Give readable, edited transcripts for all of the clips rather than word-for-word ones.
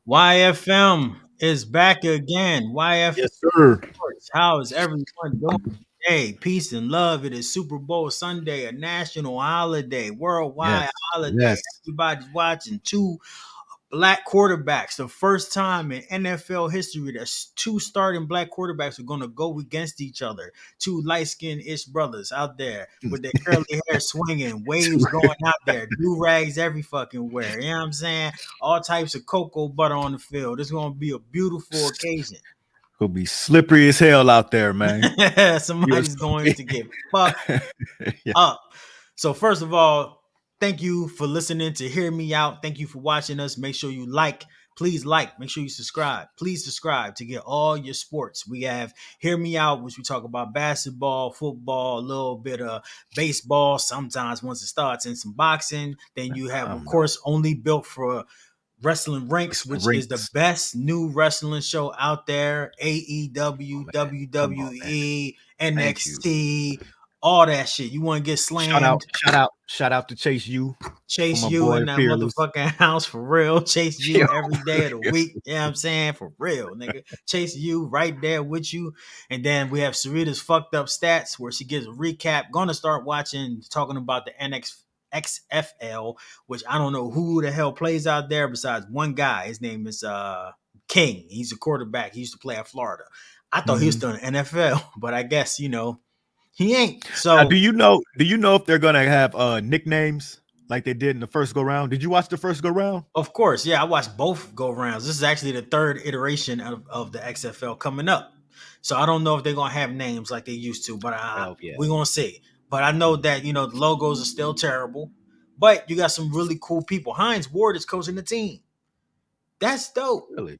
YFM is back again. YFM Yes, sir. Sports. How is everyone doing today? Peace and love. It is Super Bowl Sunday, a national holiday, Yes. worldwide holiday. Yes. Everybody's watching two black quarterbacks. The first time in NFL history that two starting black quarterbacks are going to go against each other. Two light skinned ish brothers out there with their curly hair swinging, waves going out there, do rags every fucking where. You know what I'm saying? All types of cocoa butter on the field. It's going to be a beautiful occasion. Could be slippery as hell out there, man. Yes. Somebody's going to get fucked Yeah. up. So, first of all, thank you for listening to Hear Me Out. Thank you for watching us. Make sure you like. Please like. Make sure you subscribe. Please subscribe to get all your sports. We have Hear Me Out, which we talk about basketball, football, a little bit of baseball, sometimes once it starts, and some boxing. Then you have, of course, Only Built for Wrestling Ranks, which is the Rinks. best new wrestling show out there. AEW, Man. Come on, man. WWE, Thank you. NXT, all that shit. You want to get slammed, Shout out to Chase U for Chase my you boy in that Fearless. motherfucking house for real. Chase you Yo. every day of the week. You know what I'm saying? For real, nigga. Chase you right there with you. And then we have Sarita's fucked up stats where she gives a recap. Gonna start watching, talking about the XFL, which I don't know who the hell plays out there besides one guy. His name is King. He's a quarterback. He used to play at Florida. I thought he was Mhm. still in NFL, but I guess, he ain't. Now, So do you know if they're gonna have nicknames like they did in the first go round? Did you watch the first go round? of course, yeah, I watched both go rounds. This is actually the third iteration of the XFL coming up. So I don't know if they're gonna have names like they used to, but Oh yeah. we're gonna see. But I know that the logos are still terrible. But you got some really cool people. Hines Ward is coaching the team. That's dope. Really?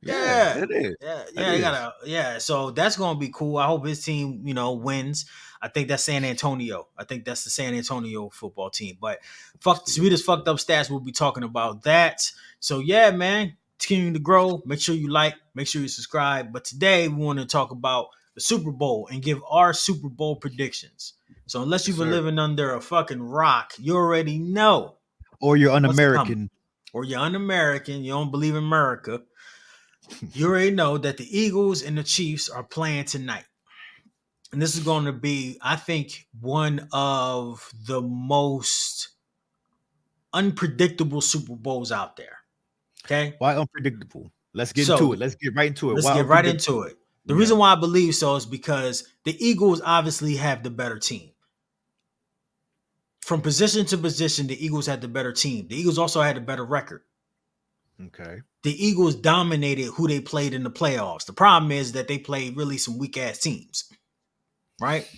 Yeah, Yeah. it is. Yeah, It yeah, they is. gotta, yeah. So that's gonna be cool. I hope his team, wins. I think that's San Antonio. I think that's the San Antonio football team. But fuck, sweetest fucked up stats. We'll be talking about that. So yeah, man, continuing to grow. Make sure you like. Make sure you subscribe. But today we want to talk about the Super Bowl and give our Super Bowl predictions. So unless Yes, you've been sir. living under a fucking rock, you already know Or you're what's coming. un-American. Or you're un-American. You don't believe in America. You already know that the Eagles and the Chiefs are playing tonight. And this is going to be, I think, one of the most unpredictable Super Bowls out there. Okay. Why unpredictable? Let's get into So it. Let's get right into it. let's Why get right unpredictable? into it. The Yeah. reason why I believe so is because the Eagles obviously have the better team. From position to position, the Eagles had the better team. The Eagles also had a better record. Okay. The Eagles dominated who they played in the playoffs. The problem is that they played really some weak ass teams, right?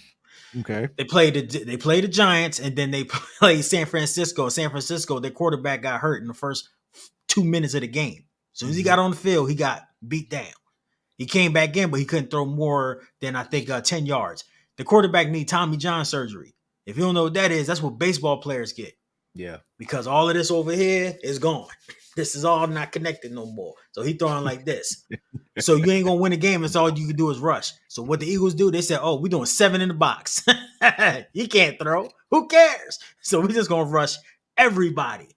Okay. They played the Giants and then they played San Francisco. San Francisco, their quarterback got hurt in the first 2 minutes of the game. As soon as he got on the field, he got beat down. He came back in, but he couldn't throw more than I think 10 yards. The quarterback need Tommy John surgery. If you don't know what that is, that's what baseball players get. Yeah. Because all of this over here is gone. This is all not connected no more. So he throwing like this. So you ain't gonna win a game. That's all you can do is rush. So what the Eagles do, they said, "Oh, we're doing 7 in the box. He can't throw. Who cares? So we're just gonna rush everybody."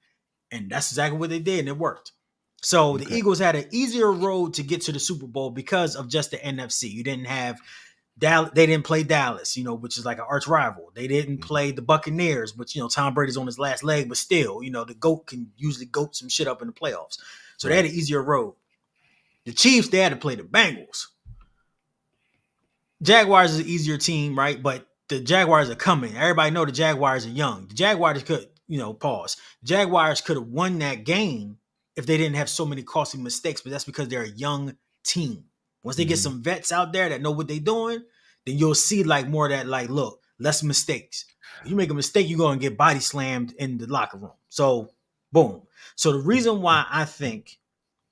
And that's exactly what they did, and it worked. So the Okay. Eagles had an easier road to get to the Super Bowl because of just the NFC. You didn't have Dallas. They didn't play Dallas, which is like an arch rival. They didn't play the Buccaneers, which Tom Brady's on his last leg, but still, the GOAT can usually goat some shit up in the playoffs. So they had an easier road. The Chiefs, they had to play the Bengals. Jaguars is an easier team, right? But the Jaguars are coming. Everybody know the Jaguars are young. The Jaguars could, pause. The Jaguars could have won that game if they didn't have so many costly mistakes, but that's because they're a young team. Once they get some vets out there that know what they're doing, then you'll see like more of that, like, look, less mistakes. If you make a mistake, you're going to get body slammed in the locker room. So, boom. So the reason why I think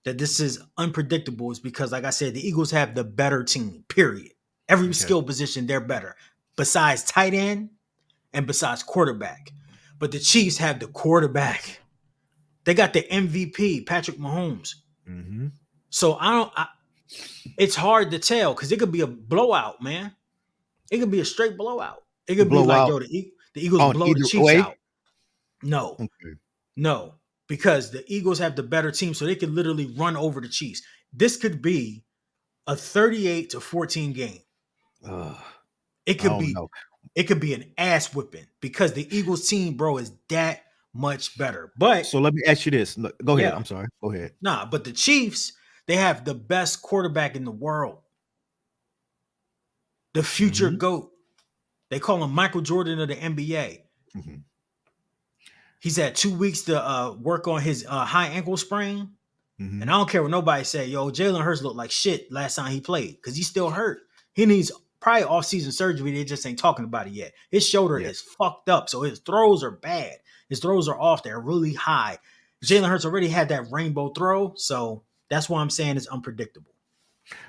that this is unpredictable is because, like I said, the Eagles have the better team, period. Every skill position, they're better. Besides tight end and besides quarterback. But the Chiefs have the quarterback. They got the MVP, Patrick Mahomes. Mm-hmm. So it's hard to tell because it could be a blowout, man. It could be a straight blowout. It could be like, Blowout yo, the Eagles on blow the either Chiefs way. out. No, Okay. no. because the Eagles have the better team, so they could literally run over the Chiefs. This could be a 38-14 game. Ugh, It I could don't be know. it could be an ass whipping because the Eagles team, bro, is that much better. But So let me ask you this. Go ahead. yeah, I'm sorry. Go ahead. nah, but the Chiefs, they have the best quarterback in the world, the future Mm-hmm. GOAT. They call him Michael Jordan of the NBA. Mm-hmm. He's had 2 weeks to work on his high ankle sprain. Mm-hmm. And I don't care what nobody say. Yo, Jalen Hurts looked like shit last time he played because he's still hurt. He needs probably off-season surgery. They just ain't talking about it yet. His shoulder Yeah. is fucked up, so his throws are bad. His throws are off. They're really high. Jalen Hurts already had that rainbow throw, so that's why I'm saying it's unpredictable.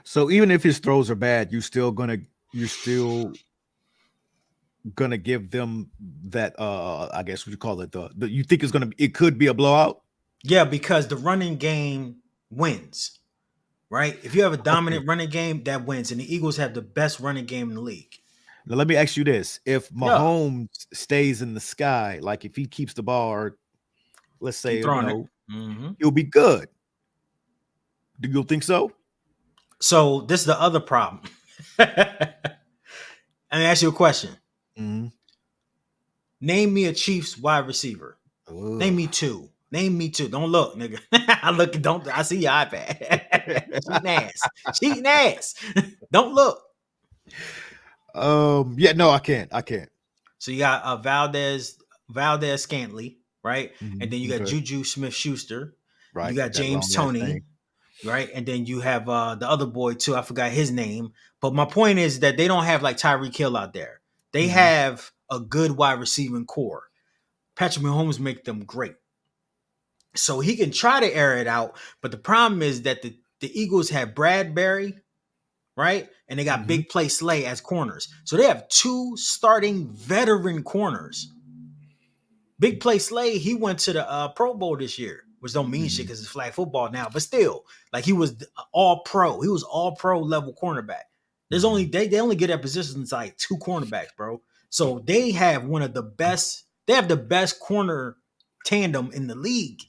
So even if his throws are bad, you're still gonna give them that I guess what you call it, the you think it could be a blowout? Yeah, because the running game wins, right? If you have a Okay. dominant running game, that wins. And the Eagles have the best running game in the league. Now let me ask you this. If Yeah, Mahomes stays in the sky, like if he keeps the ball, or let's say, keep throwing it. Mm-hmm. he'll be good. Do you think so? So this is the other problem. Let me ask you a question. Mm-hmm. Name me a Chiefs wide receiver. Name me two. Name me two. Don't look, nigga. I look. Don't. I see your iPad. Cheating ass. Cheating ass. Don't look. Yeah, no, I can't. I can't. So you got Valdez Scantley, right? And then you got Okay. Juju Smith-Schuster. You Right. got That James long last Toney, name. right? And then you have the other boy too. I forgot his name. But my point is that they don't have like Tyreek Hill out there. They Mhm. have a good wide receiving core. Patrick Mahomes make them great. So he can try to air it out, but the problem is that the Eagles have Bradbury, right? And they got Mhm. Big Play Slay as corners. So they have two starting veteran corners. Big Play Slay, he went to the Pro Bowl this year, which don't mean shit Mhm. because it's flag football now, but still, like he was all pro. He was all pro level cornerback. There's only Mhm. they only get at positions like two cornerbacks, bro. So they have one of the best, they have the best corner tandem in the league.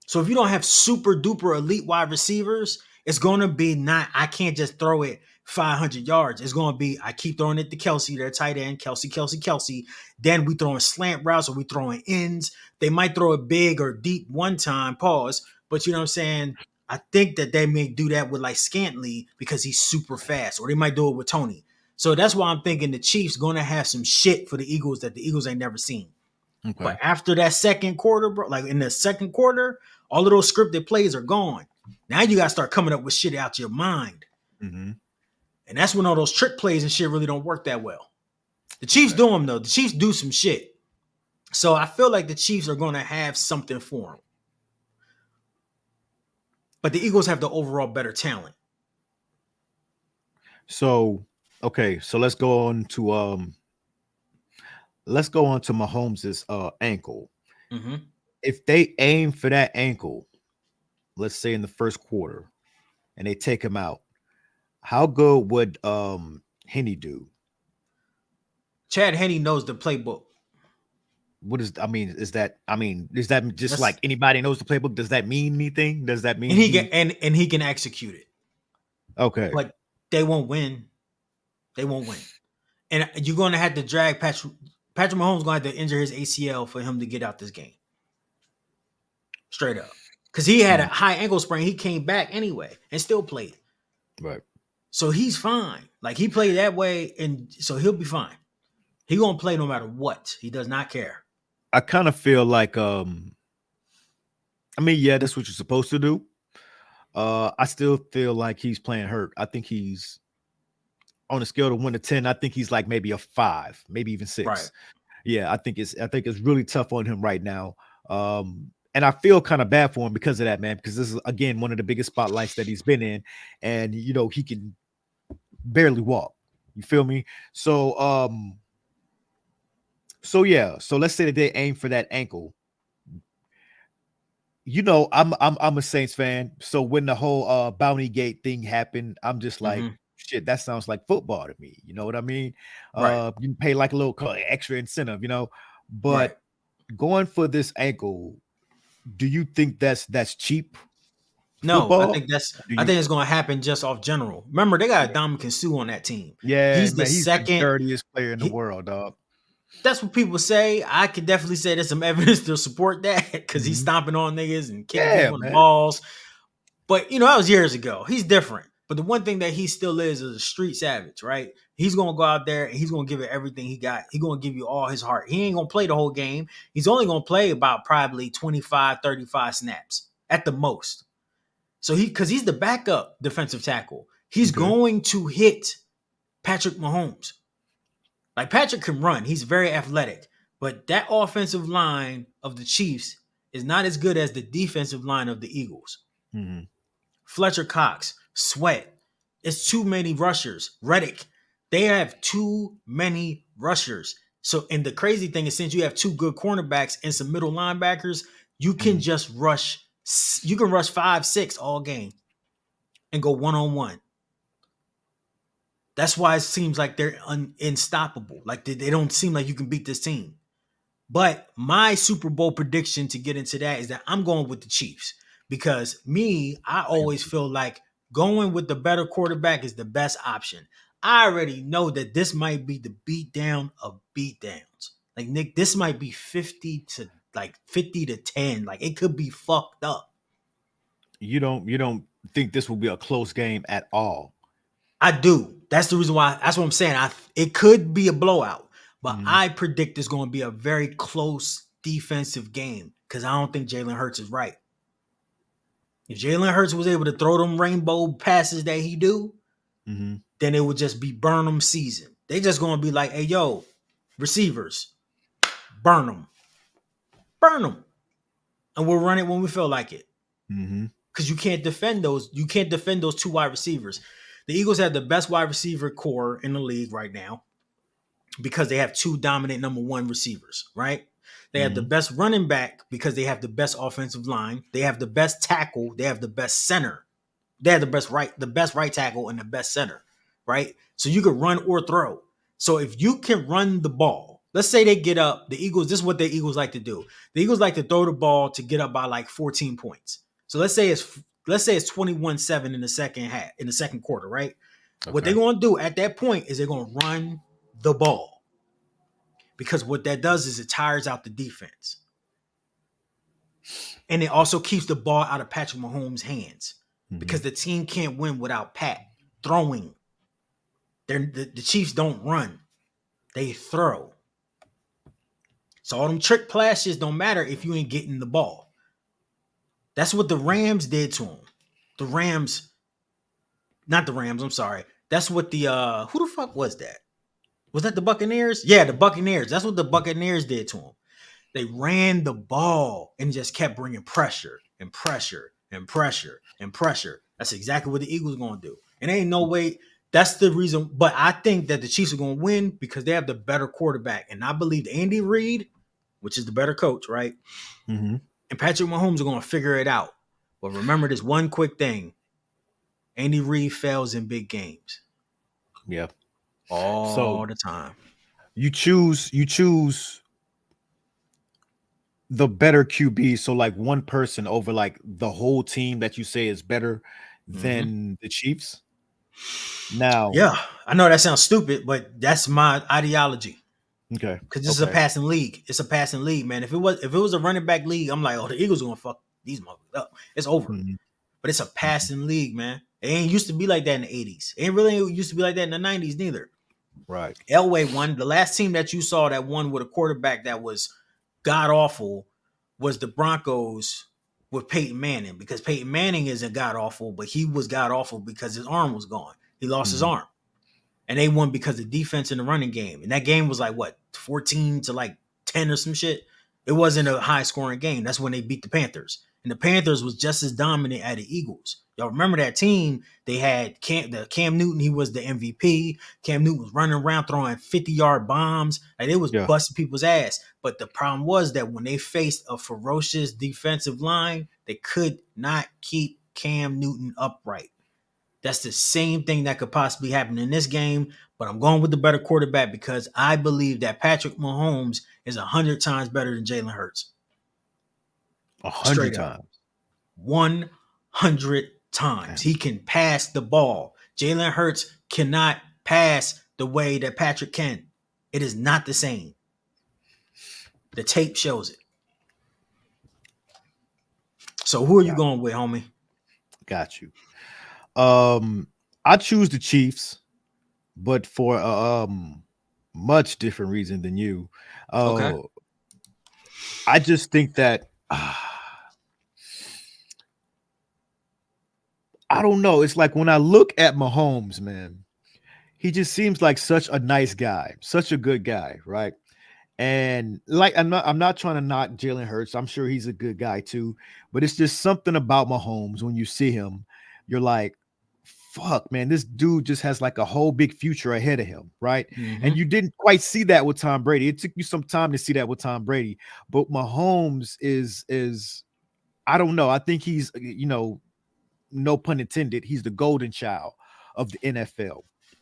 So if you don't have super duper elite wide receivers, it's going to be not, I can't just throw it 500 yards. It's going to be, I keep throwing it to Kelsey, their tight end, Kelsey. Then we throwing slant routes or we throwing ends. They might throw it big or deep one time, pause. But you know what I'm saying? I think that they may do that with like Scantley because he's super fast, or they might do it with Tony. So that's why I'm thinking the Chiefs going to have some shit for the Eagles that the Eagles ain't never seen. Okay. But after that second quarter, bro, like in the second quarter, all of those scripted plays are gone. Now you got to start coming up with shit out your mind. Mhm. And that's when all those trick plays and shit really don't work that well. The Chiefs Okay. do them, though. The Chiefs do some shit. So I feel like the Chiefs are going to have something for them. But the Eagles have the overall better talent. So, okay, so let's go on to Mahomes's ankle. Mm-hmm. If they aim for that ankle, let's say in the first quarter, and they take him out, how good would Henny do? Chad Henne knows the playbook. What is is that just like That's anybody knows the playbook? Does that mean anything? Does that and mean he can he and he can execute it. okay? But they won't win. They won't win. And you're going to have to drag Patrick Mahomes going to have to injure his ACL for him to get out this game. Straight up. Because he had a Mhm. high ankle sprain. He came back anyway and still played. Right. So he's fine. Like he played that way, and so he'll be fine. He gonna play no matter what. He does not care. I kind of feel like yeah, that's what you're supposed to do. I still feel like he's playing hurt. I think he's on a scale of 1 to 10. I think he's like maybe a 5, maybe even Right. 6. Yeah, I think it's really tough on him right now. And I feel kind of bad for him because of that, man, because this is again one of the biggest spotlights that he's been in, and he can barely walk. You feel me? So yeah, so let's say that they aim for that ankle. I'm a Saints fan, so when the whole Bounty Gate thing happened, I'm just like, Mm-hmm. shit, that sounds like football to me. You know what I mean? Right. You can pay like a little extra incentive, Right. but going for this ankle, Do you think that's cheap No, I football? think that's Do I you? think it's gonna happen just off general. Remember, they got Dominican Sue on that team. Yeah, He's the man, he's the second. dirtiest player in the He, world, dog. that's what people say. I could definitely say there's some evidence to support that because he's Mhm. stomping on niggas and kicking Yeah, people in the man. balls. But that was years ago. He's different. But the one thing that he still is a street savage, right? He's gonna go out there and he's gonna give it everything he got. He's gonna give you all his heart. He ain't gonna play the whole game. He's only gonna play about probably 25, 35 snaps at the most. So because he's the backup defensive tackle, he's Okay. going to hit Patrick Mahomes. Like Patrick can run, he's very athletic, but that offensive line of the Chiefs is not as good as the defensive line of the Eagles. Mhm. Fletcher Cox, Sweat. It's too many rushers. Reddick. They have too many rushers. So, and the crazy thing is, since you have two good cornerbacks and some middle linebackers, you can Mhm. just rush. You can rush 5, 6 all game and go 1-on-1. That's why it seems like they're unstoppable. Like they don't seem like you can beat this team. But my Super Bowl prediction to get into that is that I'm going with the Chiefs because I I am always too. feel like going with the better quarterback is the best option. I already know that this might be the beatdown of beatdowns. Like Nick, this might be 50-10. Like it could be fucked up. You don't think this will be a close game at all? I do. That's the reason why. That's what I'm saying. It could be a blowout, but Mhm. I predict it's going to be a very close defensive game because I don't think Jalen Hurts is right. If Jalen Hurts was able to throw them rainbow passes that he do, Mhm. then it would just be burn them season. They just going to be like, hey, yo, receivers, burn them, and we'll run it when we feel like it. Mhm. Because you can't defend those. You can't defend those two wide receivers. The Eagles have the best wide receiver core in the league right now because they have two dominant number one receivers, right? They have the Mhm. best running back because they have the best offensive line. They have the best tackle. They have the best center. They have the best right tackle and the best center, right? So you could run or throw. So if you can run the ball, let's say they get up, the Eagles, this is what the Eagles like to do. The Eagles like to throw the ball to get up by like 14 points. So let's say it's 21-7 in the second quarter, right? What they're Okay. going to do at that point is they're going to run the ball because what that does is it tires out the defense. And it also keeps the ball out of Patrick Mahomes' hands because Mhm. the team can't win without Pat throwing. The Chiefs don't run, they throw. So all them trick flashes don't matter if you ain't getting the ball. That's what the Rams did to him. The Rams, not the Rams, I'm sorry. That's what who the fuck was that? Was that the Buccaneers? Yeah, the Buccaneers. That's what the Buccaneers did to him. They ran the ball and just kept bringing pressure and pressure and pressure and pressure. That's exactly what the Eagles going to do. And ain't no way. That's the reason. But I think that the Chiefs are going to win because they have the better quarterback. And I believe Andy Reid, which is the better coach, right? Mhm. And Patrick Mahomes are going to figure it out. But remember this one quick thing. Andy Reid fails in big games Yeah. So all the time. you choose the better QB. So like one person over like the whole team that you say is better Mm-hmm. than the Chiefs. Now, Yeah, I know that sounds stupid, but that's my ideology. okay, Because this is a okay. passing league. It's a passing league, man. If it was a running back league, I'm like, oh, the Eagles are gonna fuck these motherfuckers up. It's over. Mhm. But it's a Mhm. passing league, man. It ain't used to be like that in the 80s. It ain't really used to be like that in the 90s neither. Right. Elway won. The last team that you saw that won with a quarterback that was god awful was the Broncos with Peyton Manning, because Peyton Manning isn't god awful, but he was god awful because his arm was gone. He lost his Mhm. arm. And they won because of defense in the running game. And that game was like what, 14 to like 10 or some shit. It wasn't a high scoring game. That's when they beat the Panthers. And the Panthers was just as dominant as the Eagles. Y'all remember that team? They had Cam Newton. He was the MVP. Cam Newton was running around throwing 50-yard bombs. Like they was Yeah. busting people's ass. But the problem was that when they faced a ferocious defensive line, they could not keep Cam Newton upright. That's the same thing that could possibly happen in this game, but I'm going with the better quarterback because I believe that Patrick Mahomes is 100 times better than Jalen Hurts. 100 Straight up. times. 100 times. He can pass the ball. Jalen Hurts cannot pass the way that Patrick can. It is not the same. The tape shows it. So who are you going with, homie? Got you. I choose the Chiefs, but for a much different reason than you. Okay. I just think that I don't know. It's like when I look at Mahomes, man, he just seems like such a nice guy, such a good guy, right? And like I'm not trying to knock Jalen Hurts. I'm sure he's a good guy too, but it's just something about Mahomes when you see him, you're like, fuck, man, this dude just has like a whole big future ahead of him, right? Mm-hmm. And you didn't quite see that with Tom Brady. It took you some time to see that with Tom Brady, but Mahomes is I don't know. I think he's, no pun intended, he's the golden child of the NFL.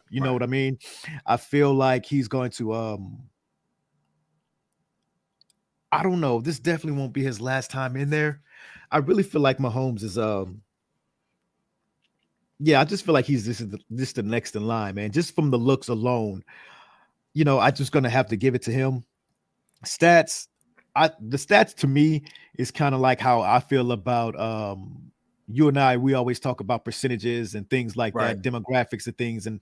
You know what I mean? I feel like he's going to I don't know. This definitely won't be his last time in there. I really feel like Mahomes is I just feel like he's this the next in line, man. Just from the looks alone, I just gonna have to give it to him. Stats, the stats to me is kind of like how I feel about you and we always talk about percentages and things like that, demographics and things, and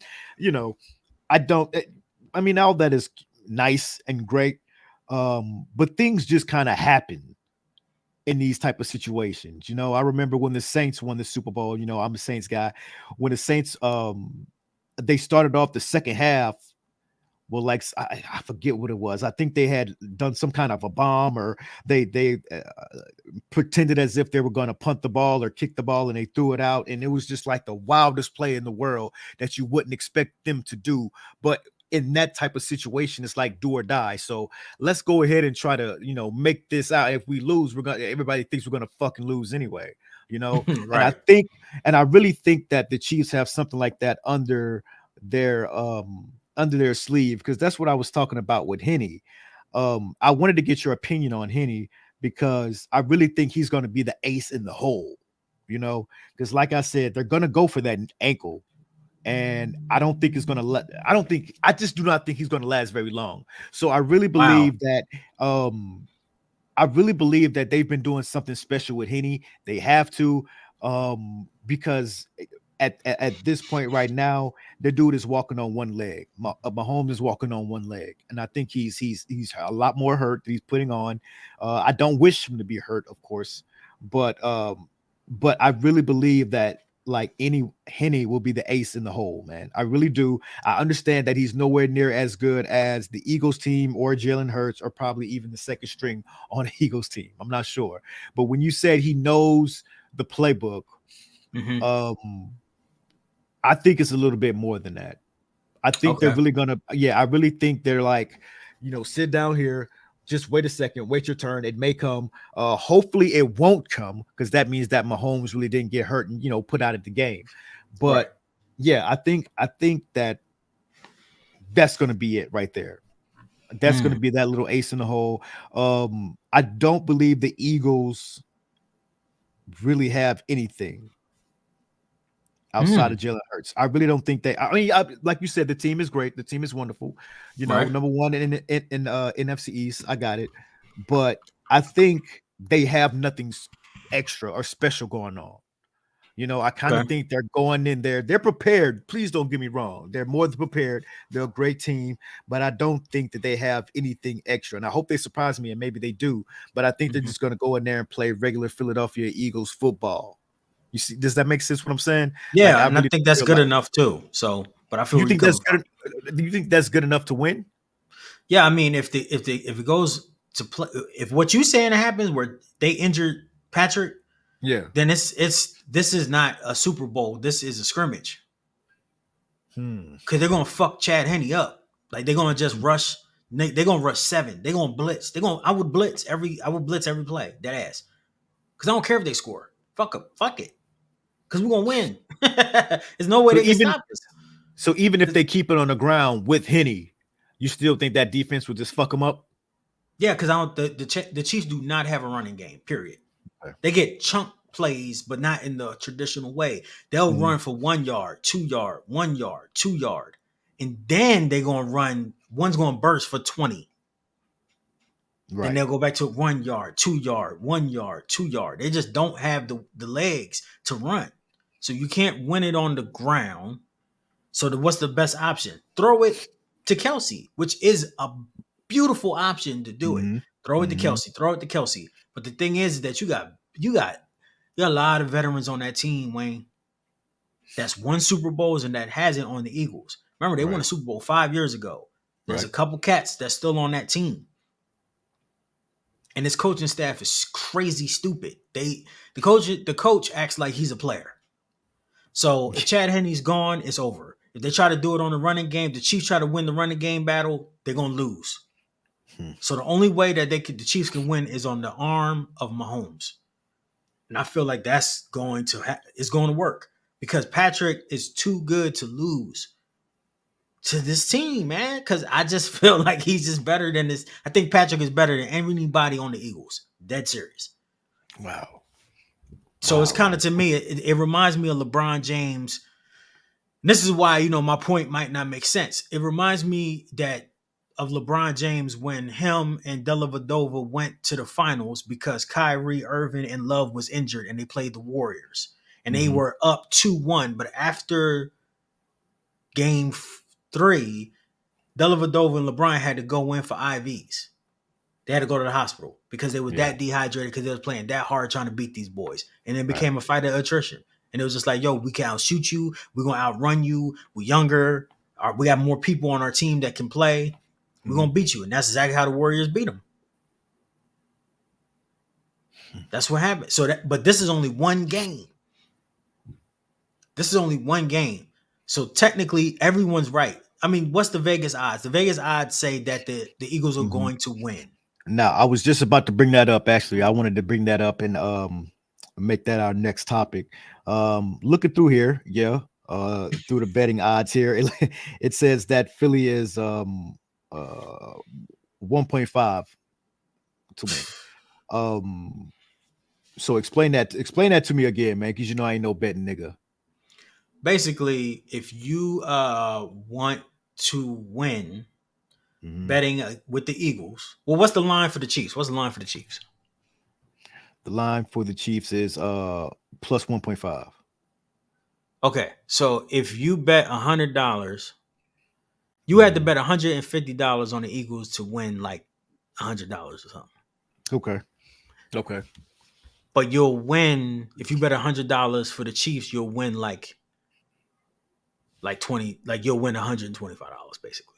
I mean, all that is nice and great, but things just kind of happen in these type of situations. I remember when the Saints won the Super Bowl. I'm a Saints guy. When the Saints they started off the second half, well, like I forget what it was. I think they had done some kind of a bomb, or they pretended as if they were going to punt the ball or kick the ball, and they threw it out, and it was just like the wildest play in the world that you wouldn't expect them to do. But in that type of situation, it's like do or die. So let's go ahead and try to, make this out. If we lose, everybody thinks we're gonna fucking lose anyway, Right. And I really think that the Chiefs have something like that under their sleeve, because that's what I was talking about with Henny. I wanted to get your opinion on Henny because I really think he's going to be the ace in the hole, because like I said, they're going to go for that ankle. And I don't think it's going to I just do not think he's going to last very long. So I really believe that they've been doing something special with Henny. They have to, because at this point right now, the dude is walking on one leg. Mahomes is walking on one leg, and I think he's a lot more hurt that he's putting on. I don't wish him to be hurt, of course, but I really believe that like Henny will be the ace in the hole, man. I really do. I understand that he's nowhere near as good as the Eagles team or Jalen Hurts, or probably even the second string on the Eagles team. I'm not sure, but when you said he knows the playbook, I think it's a little bit more than that. I think they're really gonna, I really think they're like, sit down here, just wait a second, wait your turn. It may come. Hopefully it won't come, because that means that Mahomes really didn't get hurt and put out of the game. But I think that that's gonna be it right there. That's gonna be that little ace in the hole. I don't believe the Eagles really have anything outside of Jalen Hurts. I really don't think like you said, the team is great. The team is wonderful. Number one in NFC East. I got it. But I think they have nothing extra or special going on. I kind of think they're going in there. They're prepared. Please don't get me wrong. They're more than prepared. They're a great team, but I don't think that they have anything extra. And I hope they surprise me, and maybe they do. But I think they're just going to go in there and play regular Philadelphia Eagles football. You see, does that make sense what I'm saying? Yeah, I think that's good enough too. So, but I feel you think that's good. Do you think that's good enough to win? Yeah, I mean, if it goes to play, if what you saying happens where they injured Patrick, then this is not a Super Bowl. This is a scrimmage. Because they're gonna fuck Chad Henne up. Like they're gonna just rush. They're gonna rush 7. They're gonna blitz. I would blitz every play. That ass. Because I don't care if they score. Fuck it. Because we're gonna win. There's no way they can stop us. So even if they keep it on the ground with Henne, you still think that defense would just fuck them up? Yeah, because the Chiefs do not have a running game. Period. They get chunk plays, but not in the traditional way. They'll Mhm. run for 1 yard, 2 yard, 1 yard, 2 yard. And then they're going to run, one's going to burst for 20. Then Right. they'll go back to 1 yard, 2 yard, 1 yard, 2 yard. They just don't have the legs to run. So you can't win it on the ground. So what's the best option? Throw it to Kelsey, which is a beautiful option to do it. Mhm. Throw it to Mhm. Kelsey. Throw it to Kelsey. But the thing is that you got a lot of veterans on that team, Wayne. That's won Super Bowls and that hasn't on the Eagles. Remember, they won a Right. Super Bowl 5 years ago. There's a Right. couple cats that's still on that team. And his coaching staff is crazy stupid. The coach acts like he's a player. So if Chad Henney's gone, it's over. If they try to do it on the running game, the Chiefs try to win the running game battle, they're gonna lose. Hmm. So the only way that the Chiefs can win is on the arm of Mahomes, and I feel like that's going to it's going to work because Patrick is too good to lose to this team, man. Because I just feel like he's just better than this. I think Patrick is better than anybody on the Eagles. Dead serious. Wow. So it's Wow. kind of to me, it reminds me of LeBron James. And this is why, my point might not make sense. It reminds me of LeBron James when him and Dellavedova went to the finals because Kyrie Irving and Love was injured and they played the Warriors. And they Mhm. were up 2-1. But after game 3, Dellavedova and LeBron had to go in for IVs. They had to go to the hospital because they were Yeah. that dehydrated because they was playing that hard trying to beat these boys. And it Right. became a fight of attrition. And it was just like, yo, we can outshoot you. We're going to outrun you. We're younger. We got more people on our team that can play. We're going to beat you. And that's exactly how the Warriors beat them. That's what happened. But this is only one game. This is only one game. So technically, everyone's right. I mean, what's the Vegas odds? The Vegas odds say that the Eagles are Mhm. going to win. Now, I was just about to bring that up. Actually, I wanted to bring that up and make that our next topic. Looking through here, through the betting odds here, it says that Philly is 1.5 to win. So explain that to me again, man, because I ain't no betting nigga. Basically, if you want to win betting with the Eagles, well, what's the line for the Chiefs? What's the line for the Chiefs? The line for the Chiefs is plus 1.5. Okay, so if you bet $100, you had to bet $150 on the Eagles to win like $100 or something. Okay. But you'll win if you bet $100 for the Chiefs. You'll win like 20, like you'll win $125 basically.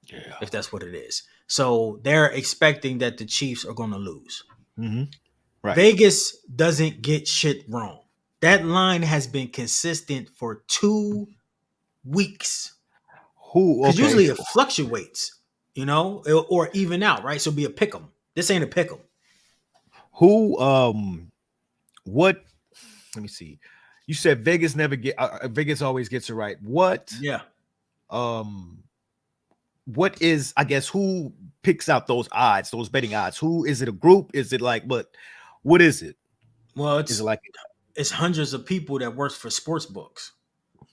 Yeah. If that's what it is. So they're expecting that the Chiefs are going to lose. Right. Vegas doesn't get shit wrong. That line has been consistent for 2 weeks. Because usually it fluctuates, or even out, right? So be a pick 'em. This ain't a pick 'em. What? Let me see. You said Vegas never get. Vegas always gets it right. What? Yeah. What is? I guess who picks out those odds? Those betting odds. Who is it? A group? Is it like what? What is it? Well, it's hundreds of people that work for sports books.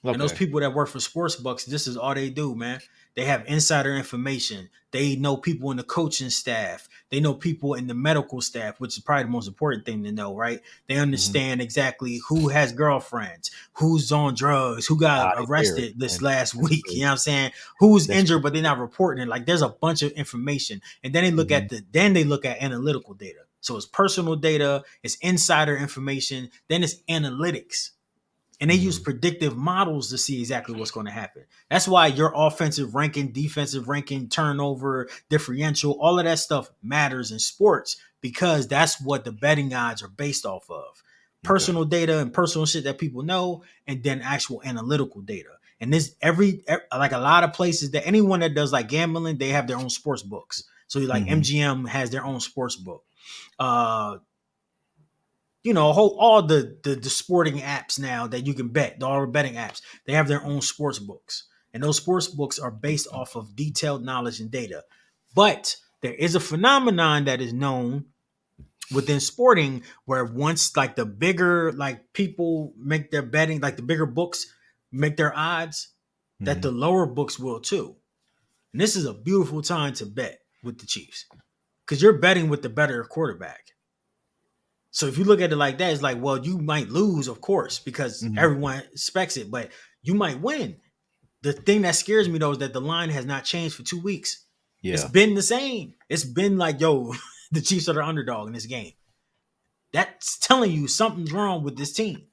Okay. And those people that work for sports books, this is all they do, man. They have insider information. They know people in the coaching staff. They know people in the medical staff, which is probably the most important thing to know, right? They understand exactly who has girlfriends, who's on drugs, who got arrested this last week. You know what I'm saying? Who's injured, but they're not reporting it. Like there's a bunch of information. And then they look at analytical data. So it's personal data, it's insider information, then it's analytics. And they use predictive models to see exactly what's going to happen. That's why your offensive ranking, defensive ranking, turnover, differential, all of that stuff matters in sports because that's what the betting odds are based off of. Personal data and personal shit that people know, and then actual analytical data. And this like a lot of places that anyone that does like gambling, they have their own sports books. So like MGM has their own sports book. All the sporting apps now that you can bet, all the betting apps, they have their own sports books. And those sports books are based off of detailed knowledge and data. But there is a phenomenon that is known within sporting, where once like the bigger like people make their betting, like the bigger books make their odds, that the lower books will too. And this is a beautiful time to bet with the Chiefs because you're betting with the better quarterback. So if you look at it like that, it's like, well, you might lose, of course, because everyone expects it, but you might win. The thing that scares me though is that the line has not changed for 2 weeks. Yeah. It's been the same. It's been like, yo, the Chiefs are the underdog in this game. That's telling you something's wrong with this team.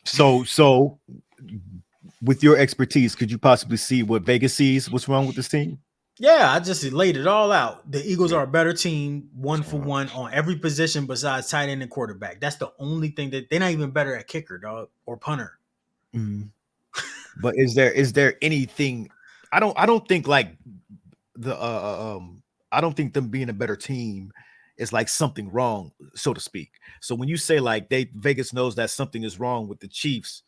So with your expertise, could you possibly see what Vegas sees? What's wrong with this team? Yeah, I just laid it all out. The Eagles are a better team, 1-for-1 on every position besides tight end and quarterback. That's the only thing that they're not even better at kicker, dog, or punter. But is there anything? I don't think like the I don't think them being a better team is like something wrong, so to speak. So when you say like Vegas knows that something is wrong with the Chiefs,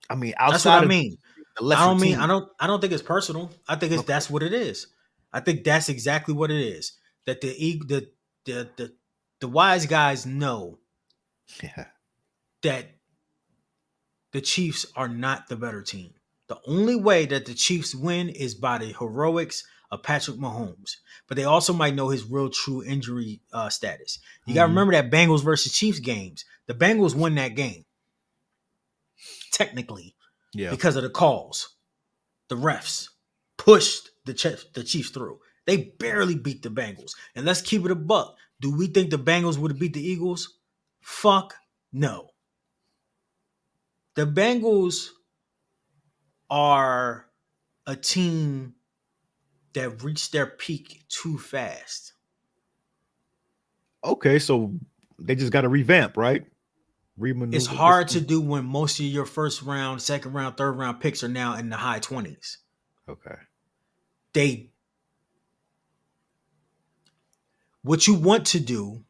I mean, that's what I mean. I don't think it's personal. I think that's what it is. I think that's exactly what it is. That the wise guys know that the Chiefs are not the better team. The only way that the Chiefs win is by the heroics of Patrick Mahomes. But they also might know his real true injury status. You got to remember that Bengals versus Chiefs games. The Bengals won that game. Technically. Yeah. Because of the calls. The refs pushed the Chiefs through. They barely beat the Bengals. And let's keep it a buck. Do we think the Bengals would have beat the Eagles? Fuck no. The Bengals are a team that reached their peak too fast. Okay, so they just got to revamp, right? It's hard to do when most of your first round, second round, third round picks are now in the high 20s. Okay. What you want to do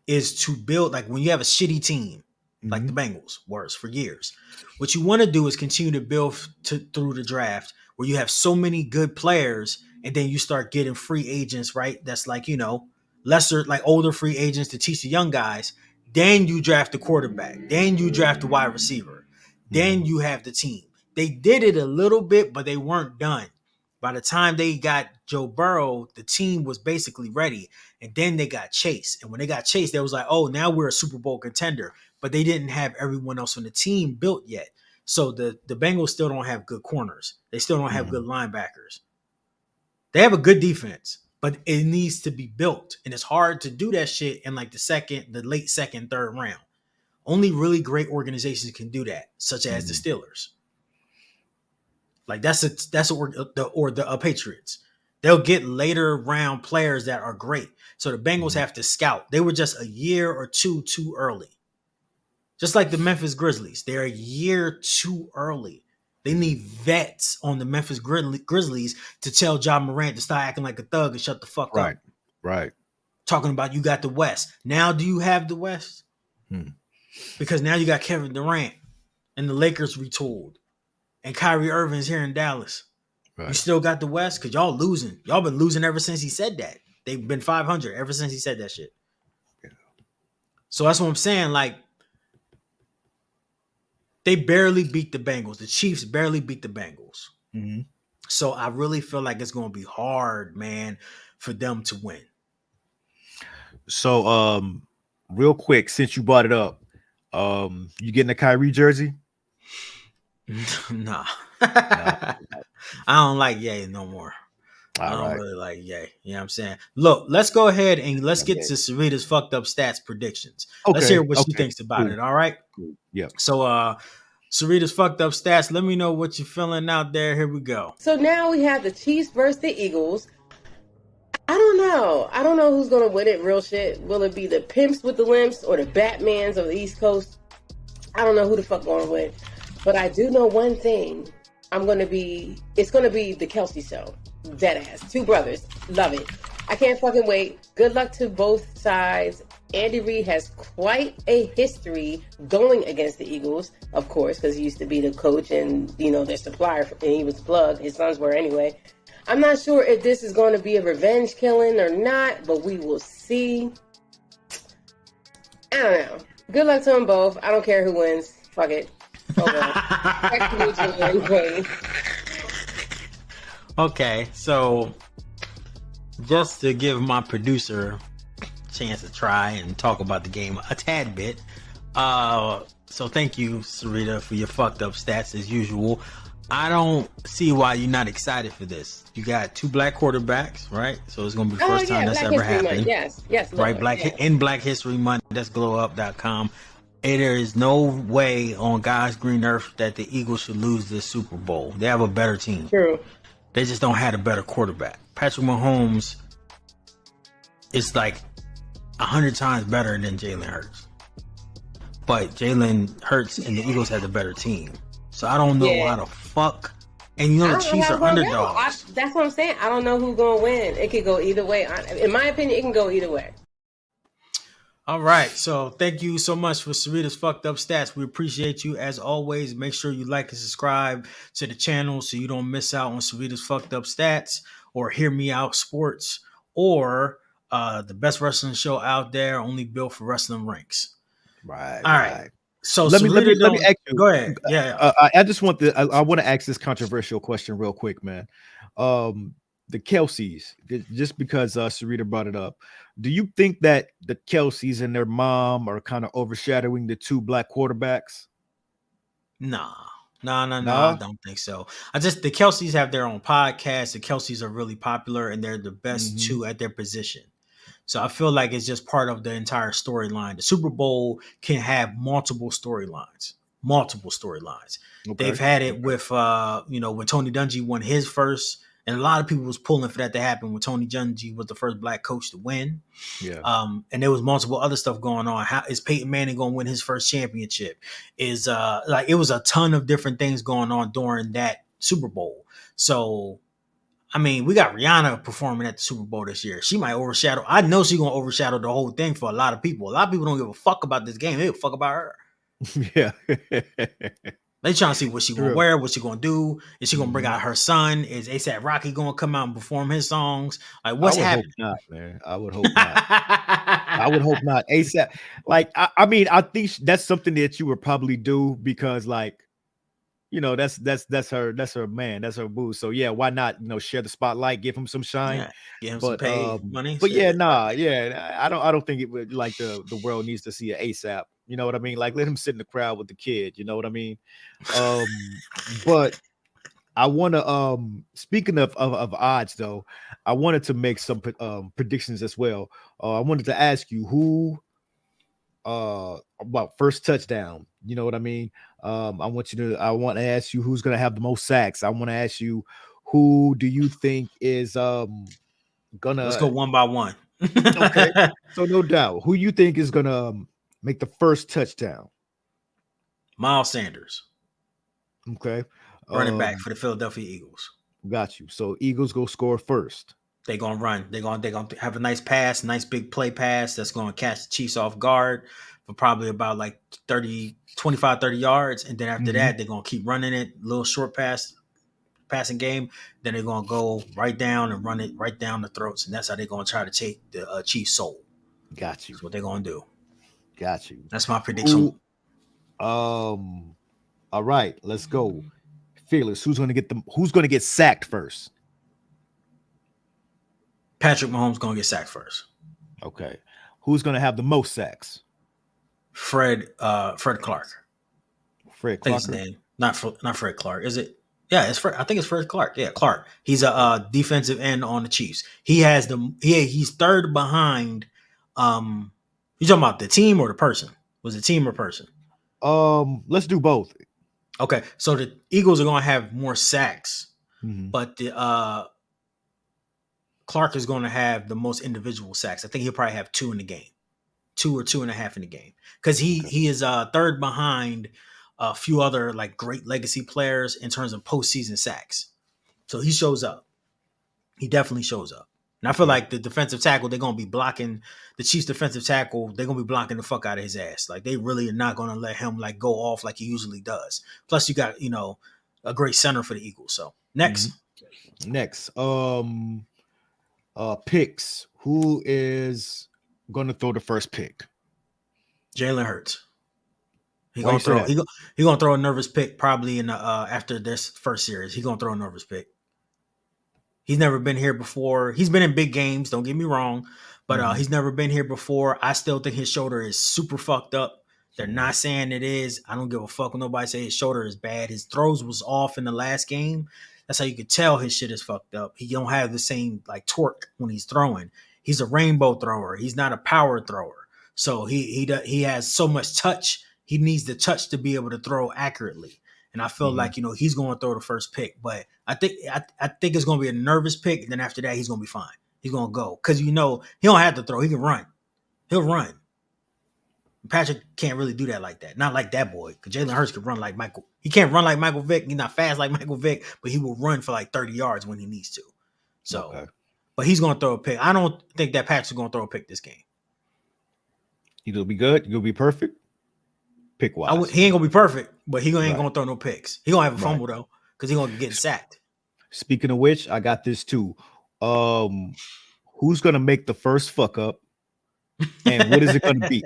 is to build, like when you have a shitty team, like the Bengals was for years. What you want to do is continue to build through the draft where you have so many good players and then you start getting free agents, right? That's like, lesser, like older free agents to teach the young guys. Then you draft the quarterback. Then you draft the wide receiver. Then you have the team. They did it a little bit, but they weren't done. By the time they got Joe Burrow, the team was basically ready. And then they got Chase. And when they got Chase, they was like, oh, now we're a Super Bowl contender. But they didn't have everyone else on the team built yet. So the Bengals still don't have good corners. They still don't have good linebackers. They have a good defense, but it needs to be built. And it's hard to do that shit in like the late second, third round. Only really great organizations can do that, such as the Steelers. Like the Patriots. They'll get later round players that are great. So the Bengals have to scout. They were just a year or two too early. Just like the Memphis Grizzlies. They're a year too early. They need vets on the Memphis Grizzlies to tell Ja Morant to stop acting like a thug and shut the fuck up. Right. Talking about you got the West. Now do you have the West? Because now you got Kevin Durant and the Lakers retooled. And Kyrie Irving's here in Dallas. Right. You still got the West? Because y'all losing. Y'all been losing ever since he said that. They've been 500 ever since he said that shit. Yeah. So that's what I'm saying. Like, they barely beat the Bengals. The Chiefs barely beat the Bengals. So I really feel like it's going to be hard, man, for them to win. So, real quick, since you brought it up, you getting a Kyrie jersey? Nah. I don't like Ye no more. I don't really like Ye. You know what I'm saying? Look, let's go ahead and let's get to Sarita's fucked up stats predictions. Okay. Let's hear what she thinks about it. All right? Cool. Yeah. So Sarita's fucked up stats. Let me know what you're feeling out there. Here we go. So now we have the Chiefs versus the Eagles. I don't know. I don't know who's going to win it, real shit. Will it be the Pimps with the Limps or the Batmans of the East Coast? I don't know who the fuck going to win. But I do know one thing. It's going to be the Kelce show. Deadass. Two brothers. Love it. I can't fucking wait. Good luck to both sides. Andy Reid has quite a history going against the Eagles, of course, because he used to be the coach and, their supplier, and he was the plug. His sons were anyway. I'm not sure if this is going to be a revenge killing or not, but we will see. I don't know. Good luck to them both. I don't care who wins. Fuck it. Oh well. Back to you, Jalen Queen. Okay, so just to give my producer a chance to try and talk about the game a tad bit. So thank you, Sarita, for your fucked up stats as usual. I don't see why you're not excited for this. You got 2 black quarterbacks, right? So it's gonna be the first time that's Black ever History Month. happened. Yes, Right, Lord, in Black History Month. That's glowup.com. There is no way on God's green earth that the Eagles should lose this Super Bowl. They have a better team. True. They just don't have a better quarterback. Patrick Mahomes is like 100 times better than Jalen Hurts. But Jalen Hurts and the Eagles have the better team. So I don't know how the fuck. And you know the Chiefs are underdogs. That's what I'm saying. I don't know who's going to win. It could go either way. In my opinion, it can go either way. All right. So thank you so much for Sarita's fucked up stats. We appreciate you as always. Make sure you like and subscribe to the channel so you don't miss out on Sarita's fucked up stats or Hear Me Out Sports or the best wrestling show out there, only built for wrestling ranks. Right. All right. So let me ask you. Go ahead. Yeah. I just want I want to ask this controversial question real quick, man. The Kelce's, just because Sarita brought it up. Do you think that the Kelce's and their mom are kind of overshadowing the 2 black quarterbacks? No, I don't think so. The Kelce's have their own podcast. The Kelce's are really popular and they're the best 2 at their position. So I feel like it's just part of the entire storyline. The Super Bowl can have multiple storylines. Okay. They've had it with, when Tony Dungy won his first, and a lot of people was pulling for that to happen when Tony Dungy was the first black coach to win. Yeah. And there was multiple other stuff going on. How is Peyton Manning going to win his first championship? It was a ton of different things going on during that Super Bowl. So, I mean, we got Rihanna performing at the Super Bowl this year. She might overshadow. I know she's going to overshadow the whole thing for a lot of people. A lot of people don't give a fuck about this game. They give a fuck about her. Yeah. They trying to see what she gonna wear, what she gonna do. Is she gonna bring out her son? Is A$AP Rocky gonna come out and perform his songs? Like, what's happening? Not, man. I would hope not. I would hope not. A$AP. Like, I mean, I think that's something that you would probably do because, like, that's her man, that's her boo. So yeah, why not? Share the spotlight, give him some shine, give him some pay money. But I don't think it would like the world needs to see an A$AP. You know what I mean? Like, let him sit in the crowd with the kid. You know what I mean? But I want to speaking of odds though, I wanted to make some predictions as well. I wanted to ask you who about first touchdown. You know what I mean? I want to ask you who's going to have the most sacks. I want to ask you who do you think is gonna. Let's go one by one. Okay. So no doubt, who you think is gonna make the first touchdown? Miles Sanders. Okay. Running back for the Philadelphia Eagles. Got you. So Eagles go score first. They're gonna run. They're gonna have a nice pass, nice big play pass that's gonna catch the Chiefs off guard for probably about like 25, 30 yards. And then after that, they're gonna keep running it, little short passing game. Then they're gonna go right down and run it right down the throats. And that's how they're gonna try to take the Chiefs' soul. Got you. That's what they're gonna do. Got you. That's my prediction. All right, let's go. Fearless. Who's gonna get sacked first? Patrick Mahomes gonna get sacked first. Okay. Who's gonna have the most sacks? Fred Clark. Fred Clark. His name. Not Fred Clark. Is it? Yeah, it's Fred. I think it's Fred Clark. Yeah, Clark. He's a defensive end on the Chiefs. He's third behind. You talking about the team or the person? Was it team or person? Let's do both. Okay, so the Eagles are gonna have more sacks, but the Clark is going to have the most individual sacks. I think he'll probably have 2 in the game, 2 or 2.5 in the game, because he is third behind a few other like great legacy players in terms of postseason sacks. So he shows up. He definitely shows up. And I feel like the defensive tackle, they're going to be blocking the Chiefs defensive tackle. They're going to be blocking the fuck out of his ass. Like, they really are not going to let him like go off like he usually does. Plus you got, a great center for the Eagles. So Next, Next, picks. Who is going to throw the first pick? Jalen Hurts. He Why gonna you say throw. that? He gonna throw a nervous pick probably in the after this first series. He gonna throw a nervous pick. He's never been here before. He's been in big games. Don't get me wrong, but he's never been here before. I still think his shoulder is super fucked up. They're not saying it is. I don't give a fuck when nobody say his shoulder is bad. His throws was off in the last game. That's how you could tell his shit is fucked up. He don't have the same like torque when he's throwing. He's a rainbow thrower. He's not a power thrower. So he has so much touch. He needs the touch to be able to throw accurately. And I feel like, he's going to throw the first pick. But I think it's going to be a nervous pick. And then after that, he's going to be fine. He's going to go. Because, he don't have to throw. He can run. He'll run. Patrick can't really do that like that. Not like that boy. Because Jalen Hurts can run like Michael. He can't run like Michael Vick. He's not fast like Michael Vick. But he will run for like 30 yards when he needs to. So, But he's going to throw a pick. I don't think that Patrick's going to throw a pick this game. He'll be good. He'll be perfect. Pick wise. He ain't going to be perfect. But he ain't going to throw no picks. He going to have a fumble, though. Because he's going to get sacked. Speaking of which, I got this too. Who's going to make the first fuck up? And what is it going to be?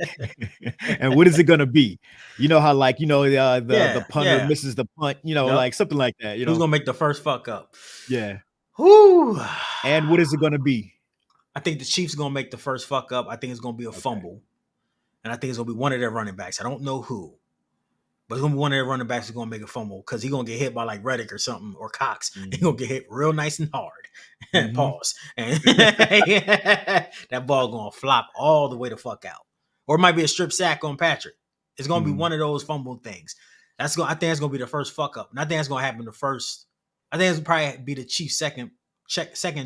And what is it going to be? You know how the punter misses the punt, like something like that. Who's going to make the first fuck up? Yeah. Whoo. And what is it going to be? I think the Chiefs going to make the first fuck up. I think it's going to be a fumble. And I think it's going to be one of their running backs. I don't know who. But it's going to be one of their running backs who's going to make a fumble because he's going to get hit by like Reddick or something or Cox. He's going to get hit real nice and hard. Pause. And that ball going to flop all the way the fuck out. Or it might be a strip sack on Patrick. It's going to be one of those fumble things. I think that's going to be the first fuck up. And I think that's going to happen the first. I think it's probably be the Chiefs' second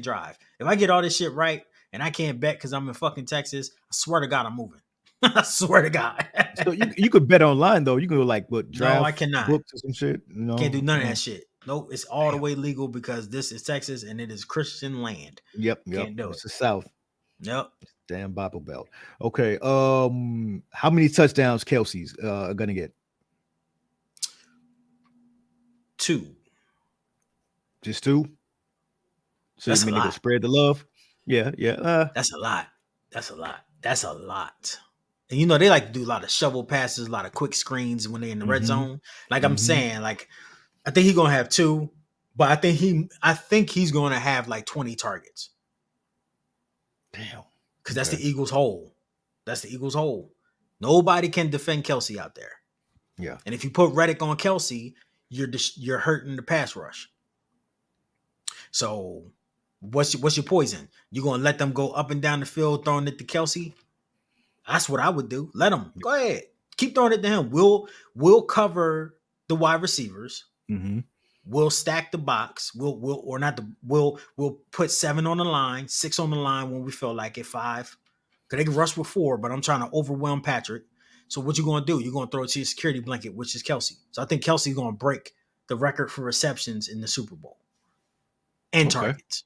drive. If I get all this shit right and I can't bet because I'm in fucking Texas, I swear to God I'm moving. I swear to God. So you could bet online though. You can go like draft. No, I cannot. Books or some shit. No, can't do none of that shit. Nope, it's all the way legal because this is Texas and it is Christian land. Yep. Can't do it's the South. Yep. Damn Bible Belt. Okay. How many touchdowns Kelsey's gonna get? 2. Just 2. So that's you a mean lot. Spread the love? Yeah. That's a lot. That's a lot. And they like to do a lot of shovel passes, a lot of quick screens when they're in the red zone. Like I'm saying, like I think he's gonna have 2, but I think he's gonna have like 20 targets. Damn. Because that's the Eagles' hole. That's the Eagles' hole. Nobody can defend Kelsey out there. Yeah. And if you put Reddick on Kelsey, you're hurting the pass rush. So what's your poison? You gonna let them go up and down the field throwing it to Kelsey? That's what I would do. Let them go ahead. Keep throwing it to him. We'll cover the wide receivers. We'll stack the box. We'll put 7 on the line, 6 on the line when we feel like it, 5. Because they can rush with 4, but I'm trying to overwhelm Patrick. So what you gonna do? You're gonna throw it to your security blanket, which is Kelsey. So I think Kelsey's gonna break the record for receptions in the Super Bowl and targets.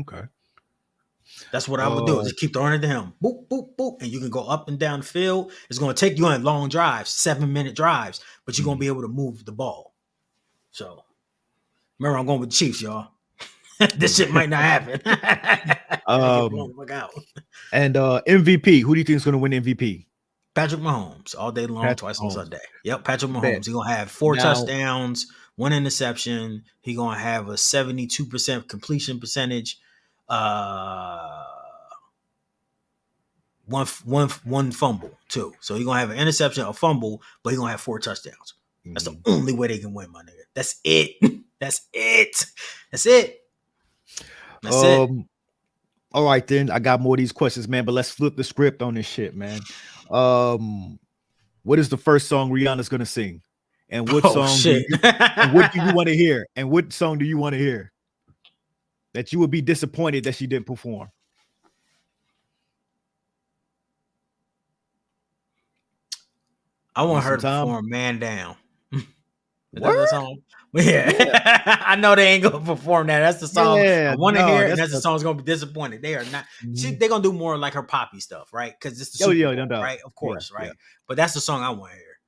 Okay. That's what I would do. Just keep throwing it to him. Boop, boop, boop. And you can go up and down the field. It's going to take you on long drives, 7-minute drives, but you're going to be able to move the ball. So, remember, I'm going with the Chiefs, y'all. This shit might not happen. And MVP, who do you think is going to win MVP? Patrick Mahomes, all day long, twice on Sunday. Yep, Patrick Mahomes. He's going to have 4 touchdowns, 1 interception. He's going to have a 72% completion percentage. One fumble too. So he's gonna have an interception, a fumble, but he's gonna have 4 touchdowns. That's the only way they can win, my nigga. That's it. That's it. All right, then I got more of these questions, man. But let's flip the script on this shit, man. What is the first song Rihanna's gonna sing? And what song? And what do you want to hear? And what song do you want to hear? That you would be disappointed that she didn't perform. I want her to perform "Man Down." What? Song? Yeah. I know they ain't gonna perform that. That's the song I want to hear, and that's the song's gonna be disappointed. They are not. They're gonna do more like her poppy stuff, right? Because it's the Super Bowl, right? Of course, right? But that's the song I want to hear.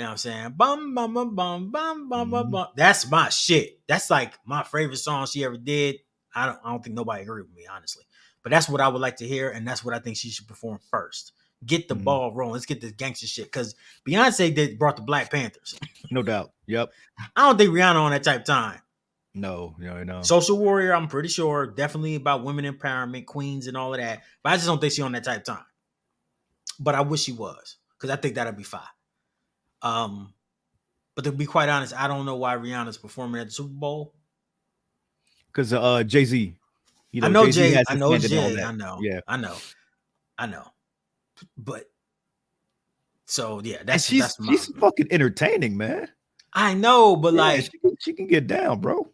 You know what I'm saying? Bum bum bum bum bum bum bum Mhm. bum. That's my shit. That's like my favorite song she ever did. I don't think nobody agree with me, honestly. But that's what I would like to hear, and that's what I think she should perform first. Get the Mhm. ball rolling. Let's get this gangster shit. Because Beyonce brought the Black Panthers. No doubt. Yep. I don't think Rihanna on that type of time. No. No. Social Warrior, I'm pretty sure, definitely about women empowerment, queens, and all of that. But I just don't think she on that type of time. But I wish she was, because I think that'd be fine. But to be quite honest, I don't know why Rihanna's performing at the Super Bowl. Because Jay-Z, I know Jay-Z Jay. has I his know hand in all Jay. that. I know. Yeah. I know. But so yeah, And that's she's fucking entertaining, man. I know, but Yeah, like she can get down, bro.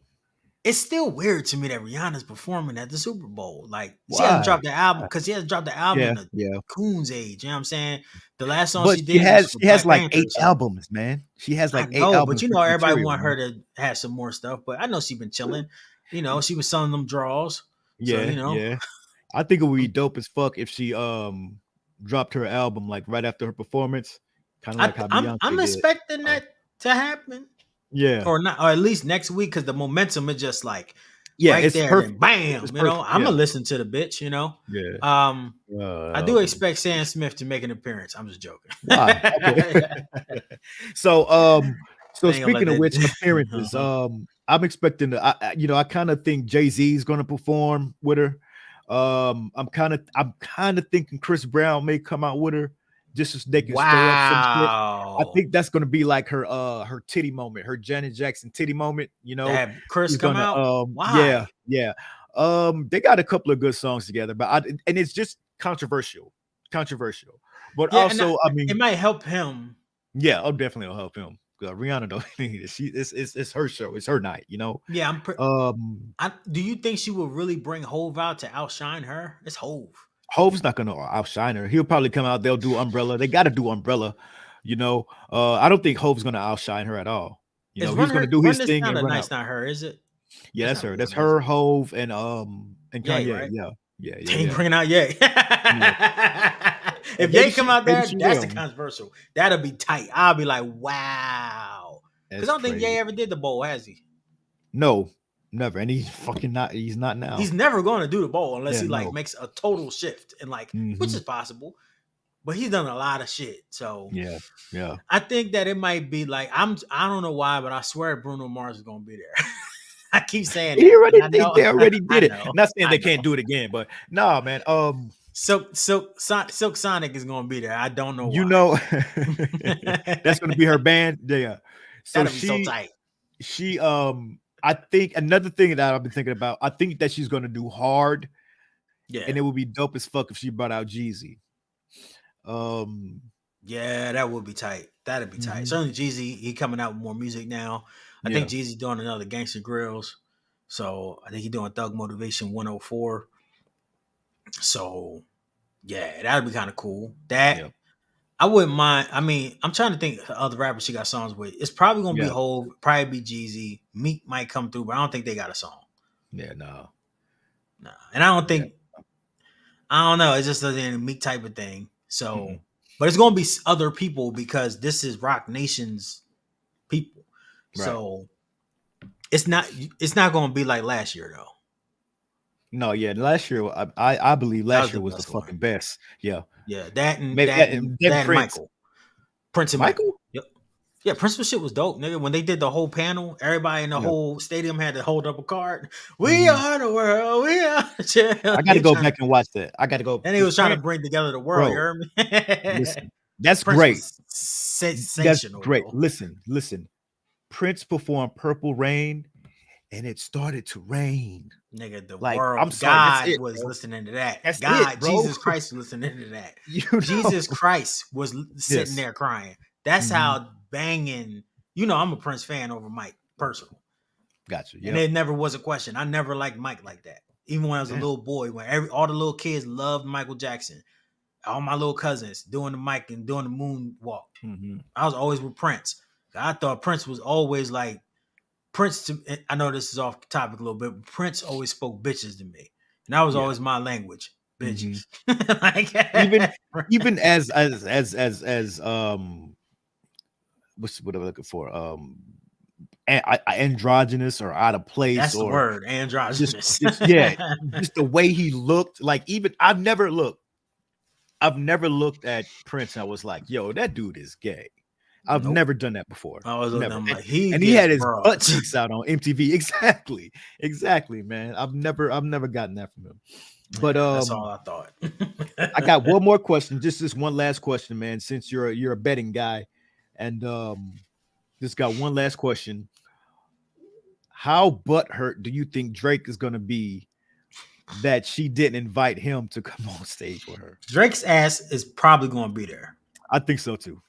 it's still weird to me that Rihanna's performing at the Super Bowl. Like she Why? hasn't dropped the album because she hasn't dropped the album Yeah, in the yeah. Coon's age. You know what I'm saying? The last song But she did was for she has Black like Panther. 8 So albums, man. She has I like 8 know, but albums. you know, with everybody material, want man. her to have some more stuff. But I know she's been chilling. You know, she was selling them draws. So Yeah, you know, yeah. I think it would be dope as fuck if she dropped her album like right after her performance, kind of like how Beyonce I'm did. expecting that to happen. Yeah, Or not, or at least next week, because the momentum is just like yeah, right it's there. perfect. And bam, It's you know, perfect. I'm Yeah, gonna listen to the bitch. You know, yeah. I do expect Sam Smith to make an appearance. I'm just joking. Why? Okay. So I ain't gonna speaking let of which, that- appearances, I'm expecting I kind of think Jay-Z is going to perform with her. I'm kind of thinking Chris Brown may come out with her just so they can stir up some shit. I Wow. think that's gonna be like her titty moment, her Janet Jackson titty moment. To have Chris She's come gonna out. Why? yeah. They got a couple of good songs together, but and it's just controversial. But Yeah, also, I it mean, might help him. yeah, I'll definitely help him. Rihanna don't need it. It's her show, it's her night, you know. Yeah, Um do you think she will really bring Hove out to outshine her? It's Hove. Hove's not gonna outshine her. He'll probably come out, they'll do Umbrella. They gotta do Umbrella, you know. I don't think Hove's gonna outshine her at all. You Is know, he's gonna do Run his This thing Town and run Tonight's out. not her, is it? Yeah, that's not her. real, That's is her, it? Hove, and Yay, Kanye. right? Yeah. They ain't bringing out Ye. If Maybe Ye come out maybe there, she that's will. the controversial. That'll be tight. I'll be like, wow. Because That's I don't think crazy. Ye ever did the bowl, has he? No, never. And he's fucking not. He's not now. He's never going to do the bowl unless Yeah, he like no. makes a total shift and like, which Mhm. is possible. But he's done a lot of shit. So Yeah. I think that it might be like I don't know why, but I swear Bruno Mars is gonna be there. I keep saying They that. already, I know. they already I did it. know. Not saying I they can't know. do it again, but nah, man. Silk Sonic is gonna be there. I don't know You why. know, that's gonna be her band. Yeah. So That'll be so tight. she I think another thing that I've been thinking about, I think that she's gonna do Hard, Yeah. and it would be dope as fuck if she brought out Jeezy. Yeah, that would be tight. That'd be tight. Mhm. Certainly Jeezy, he coming out with more music now. I think Jeezy's doing another Gangsta Grills. So I think he's doing Thug Motivation 104. So yeah, that'd be kind of cool. That I wouldn't mind. I mean, I'm trying to think of other rappers she got songs with. It's probably gonna be Hove, probably be Jeezy. Meek might come through, but I don't think they got a song. Yeah, no. Nah. And I don't think I don't know. It's just a Meek type of thing. So but it's gonna be other people because this is Rock Nation's people. Right. So it's not gonna be like last year though. No, yeah, last year I believe last year was the one. fucking best. Yeah, that and Prince. Michael, Prince and Michael. Yep. Yeah, Prince shit was dope, nigga. When they did the whole panel, everybody in the whole stadium had to hold up a card. We are the world. We are. I got to go back and watch that. I got to go. And he was trying to bring together the world. You heard me? Listen, that's Prince great. Sensational. That's great. Bro. Listen. Prince performed "Purple Rain," and it started to rain. Nigga, the like, world, I'm sorry, God was listening to that. That's God, it, bro. Jesus Christ was listening to that. Jesus Christ was sitting there crying. That's how banging. You know, I'm a Prince fan over Mike, personal. Gotcha. And it never was a question. I never liked Mike like that. Even when I was a little boy, when all the little kids loved Michael Jackson. All my little cousins doing the mic and doing the moonwalk. I was always with Prince. I thought Prince was always like Prince. I know this is off topic a little bit, but Prince always spoke bitches to me, and that was always my language, bitches. Like even as what's what I'm looking for? Androgynous or out of place, That's the or word, androgynous. just the way he looked. Like, even I've never looked at Prince and I was like, yo, that dude is gay. I've Nope. never done that before. I was looking Never. at him like And he had his butt cheeks out on MTV. Exactly, man. I've never gotten that from him. But that's all I thought. I got one more question. Just this one last question, man. Since you're a betting guy, and just got one last question. How butthurt do you think Drake is gonna be that she didn't invite him to come on stage with her? Drake's ass is probably going to be there. I think so too.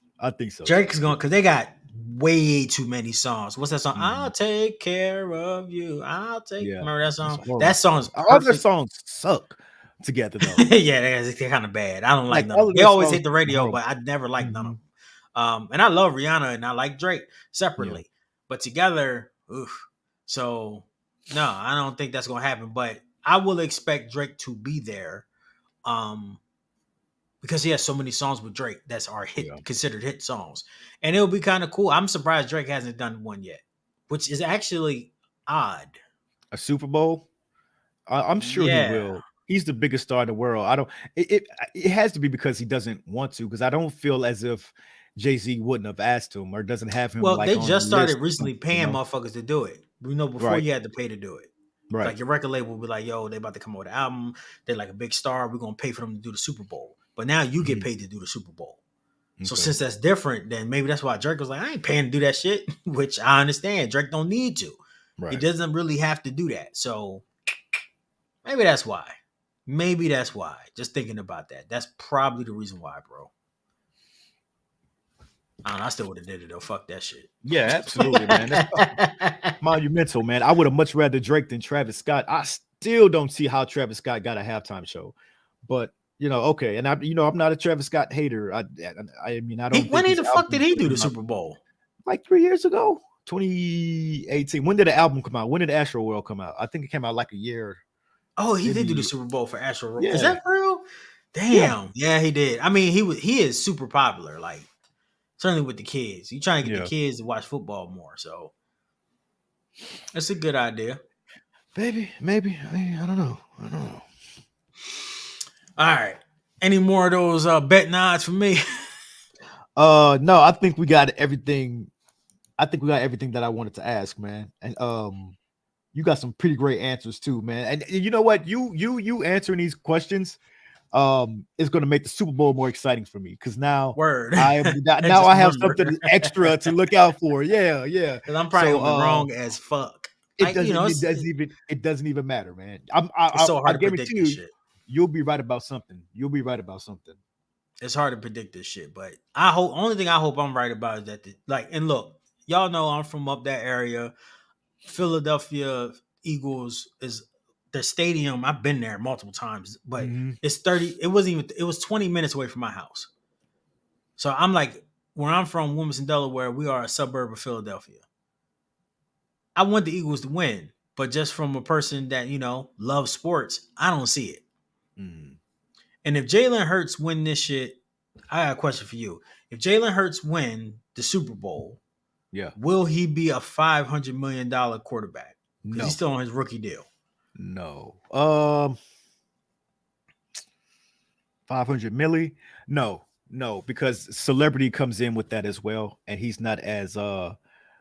Drake's going, because they got way too many songs. What's that song? Mhm. I'll take care of you. Remember that song? horrible. That song's All their perfect. songs suck together though. Yeah, they're kind of bad. I don't like none of all them. of They their always songs hit the are radio, horrible. but I never liked none of them. And I love Rihanna and I like Drake separately, but together, oof. So no, I don't think that's gonna happen. But I will expect Drake to be there, because he has so many songs with Drake that are considered hit songs, and it'll be kind of cool. I'm surprised Drake hasn't done one yet, which is actually odd. A Super Bowl? I'm sure he will. He's the biggest star in the world. It has to be because he doesn't want to, because I don't feel as if Jay-Z wouldn't have asked him or doesn't have him. Well, like, they on just the started list, recently paying motherfuckers to do it. Before Right. you had to pay to do it. Right. Like, your record label will be like, yo, they about to come out with an album. They're like a big star. We're going to pay for them to do the Super Bowl. But now you get paid to do the Super Bowl. So Okay. since that's different, then maybe that's why Drake was like, I ain't paying to do that shit, which I understand. Drake don't need to. Right. He doesn't really have to do that. So maybe that's why. Just thinking about that. That's probably the reason why, bro. I don't know. I still would have did it though. Fuck that shit. Yeah, absolutely, man. That's monumental, man. I would have much rather Drake than Travis Scott. I still don't see how Travis Scott got a halftime show, but okay. And I'm not a Travis Scott hater. I mean, I don't. When think the fuck did he do the Super Bowl? Like 3 years ago, 2018. When did the album come out? When did Astro World come out? I think it came out like a year. Oh, he did do the Super Bowl for Astro World. Yeah. Is that real? Damn. Yeah, he did. I mean, he is super popular. Like, certainly with the kids. You trying to get the kids to watch football more. So that's a good idea. Maybe. I don't know. All right. Any more of those bet nods for me? No, I think we got everything. I think we got everything that I wanted to ask, man. And you got some pretty great answers too, man. And you know what? You answering these questions is going to make the Super Bowl more exciting for me, because now I have something extra to look out for. Yeah. Because I'm probably gonna be wrong as fuck. It doesn't even matter, man. It's so hard to predict this shit. You'll be right about something. It's hard to predict this shit, but only thing I hope I'm right about is that and look, y'all know I'm from up that area. Philadelphia Eagles is their stadium. I've been there multiple times, but it's 30. It was 20 minutes away from my house. So I'm like, where I'm from, Wilmington, Delaware, we are a suburb of Philadelphia. I want the Eagles to win, but just from a person that, loves sports, I don't see it. And if Jalen Hurts win this shit, I got a question for you. If Jalen Hurts win the Super Bowl, will he be a $500 million quarterback? Because he's still on his rookie deal. No. 500 milli? No, because celebrity comes in with that as well, and he's not as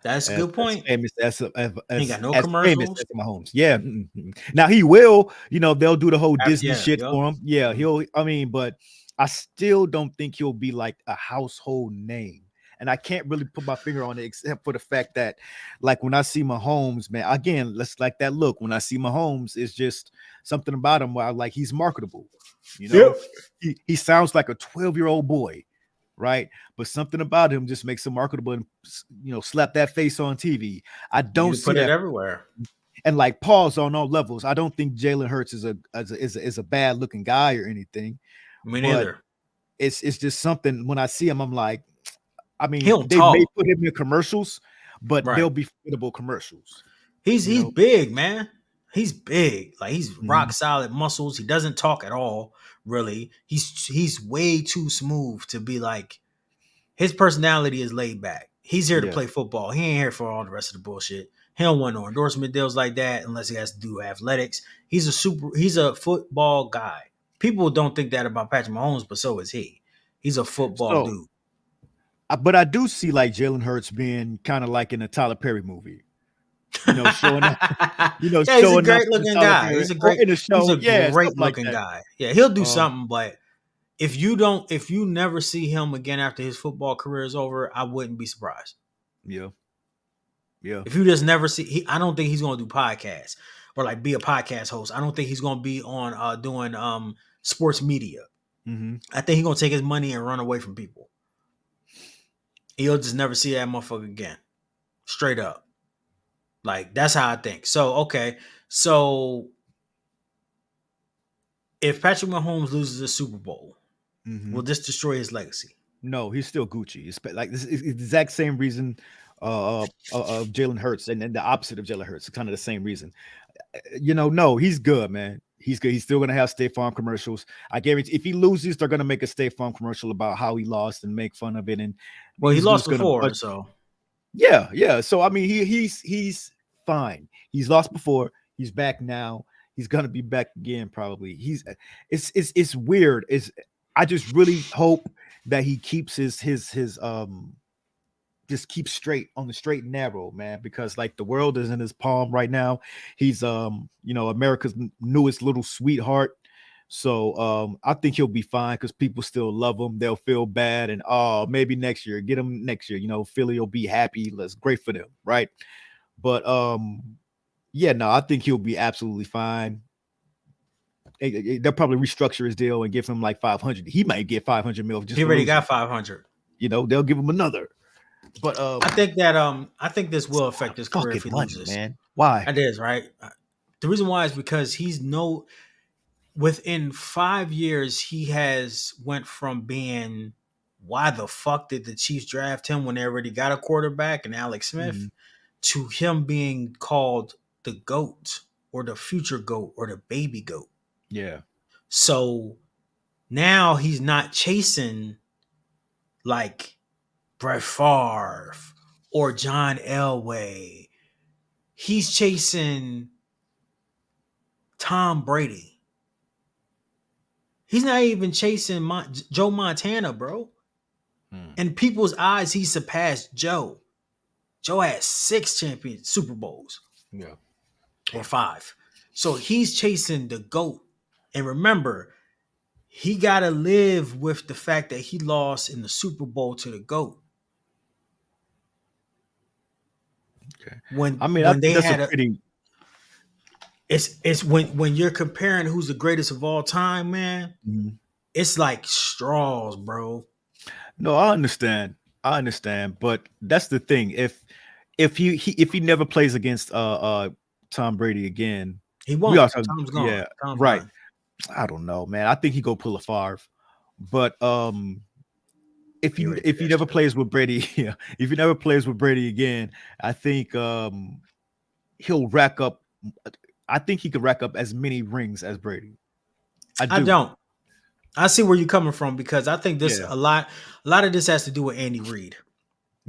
that's a good point. Famous as he got no commercials. As Mahomes. Yeah. Now he will. They'll do the whole Disney shit for him. Yeah, but I still don't think he'll be like a household name. And I can't really put my finger on it, except for the fact that, like, when I see Mahomes, man, again, let's like that look. When I see Mahomes, it's just something about him where I like he's marketable. He sounds like a 12-year-old boy, right? But something about him just makes him marketable, and slap that face on TV. I don't see put it everywhere. And like, pause on all levels. I don't think Jalen Hurts is a bad looking guy or anything. Me neither. It's just something when I see him, I'm like, I mean, they may put him in commercials, but they'll be fittable commercials. He's big, man. He's big. Like, he's rock solid muscles. He doesn't talk at all, really. He's way too smooth to be like, his personality is laid back. He's here to Yeah. play football. He ain't here for all the rest of the bullshit. He don't want no endorsement deals like that unless he has to do athletics. He's a football guy. People don't think that about Patrick Mahomes, but so is he. He's a football So, dude. but I do see like Jalen Hurts being kind of like in a Tyler Perry movie. You know, showing up. You know, Yeah, he's a showing up great in looking Tyler guy. Perry- He's a or great in a show. he's a Yeah, great something like looking that. guy. Yeah, he'll do Um, something, but if you never see him again after his football career is over, I wouldn't be surprised. Yeah. Yeah. If you just never see, I don't think he's going to do podcasts or like be a podcast host. I don't think he's going to be on doing sports media. Mm-hmm. I think he's going to take his money and run away from people. He'll just never see that motherfucker again. Straight up. Like, that's how I think. So, okay. So, if Patrick Mahomes loses a Super Bowl, Mm-hmm. will this destroy his legacy? No, he's still Gucci. It's like this is the exact same reason of Jalen Hurts and the opposite of Jalen Hurts. Kind of the same reason. You know, no, he's good, man. He's good. He's still gonna have State Farm commercials. I guarantee if he loses, they're gonna make a State Farm commercial about how he lost and make fun of it. And Well, he he's lost just gonna before, punch- so yeah. So I mean, he's fine. He's lost before. He's back now. He's gonna be back again probably. It's weird. I just really hope that he keeps his just keep straight on the straight and narrow, man, because like the world is in his palm right now. He's America's newest little sweetheart. So I think he'll be fine because people still love him. They'll feel bad and maybe next year, get him next year. You know, Philly will be happy. That's great for them, right? But yeah, no, I think he'll be absolutely fine. They'll probably restructure his deal and give him like 500. He might get 500 mil. Just he already losing. got 500. You know, they'll give him another. But I think this will affect his career if he money, loses. man. Why? It is, right? The reason why is because within 5 years, he has went from being, why the fuck did the Chiefs draft him when they already got a quarterback and Alex Smith, to him being called the GOAT or the future GOAT or the baby GOAT. Yeah. So now he's not chasing like Brett Favre or John Elway. He's chasing Tom Brady. He's not even chasing Joe Montana, bro. In people's eyes, he surpassed Joe. Joe had 6 Super Bowls. Yeah. Or 5. So he's chasing the GOAT. And remember, he got to live with the fact that he lost in the Super Bowl to the GOAT. Okay. It's when you're comparing who's the greatest of all time, man, it's like straws, bro. No, I understand, but that's the thing. If he never plays against Tom Brady again, he won't. Tom's gone. Yeah, Tom's right. gone. I don't know, man. I think he go pull a Favre, but if he never plays with Brady, if he never plays with Brady again, I think he'll rack up. I think he could rack up as many rings as Brady. I don't. I see where you're coming from because I think a lot of this has to do with Andy Reid.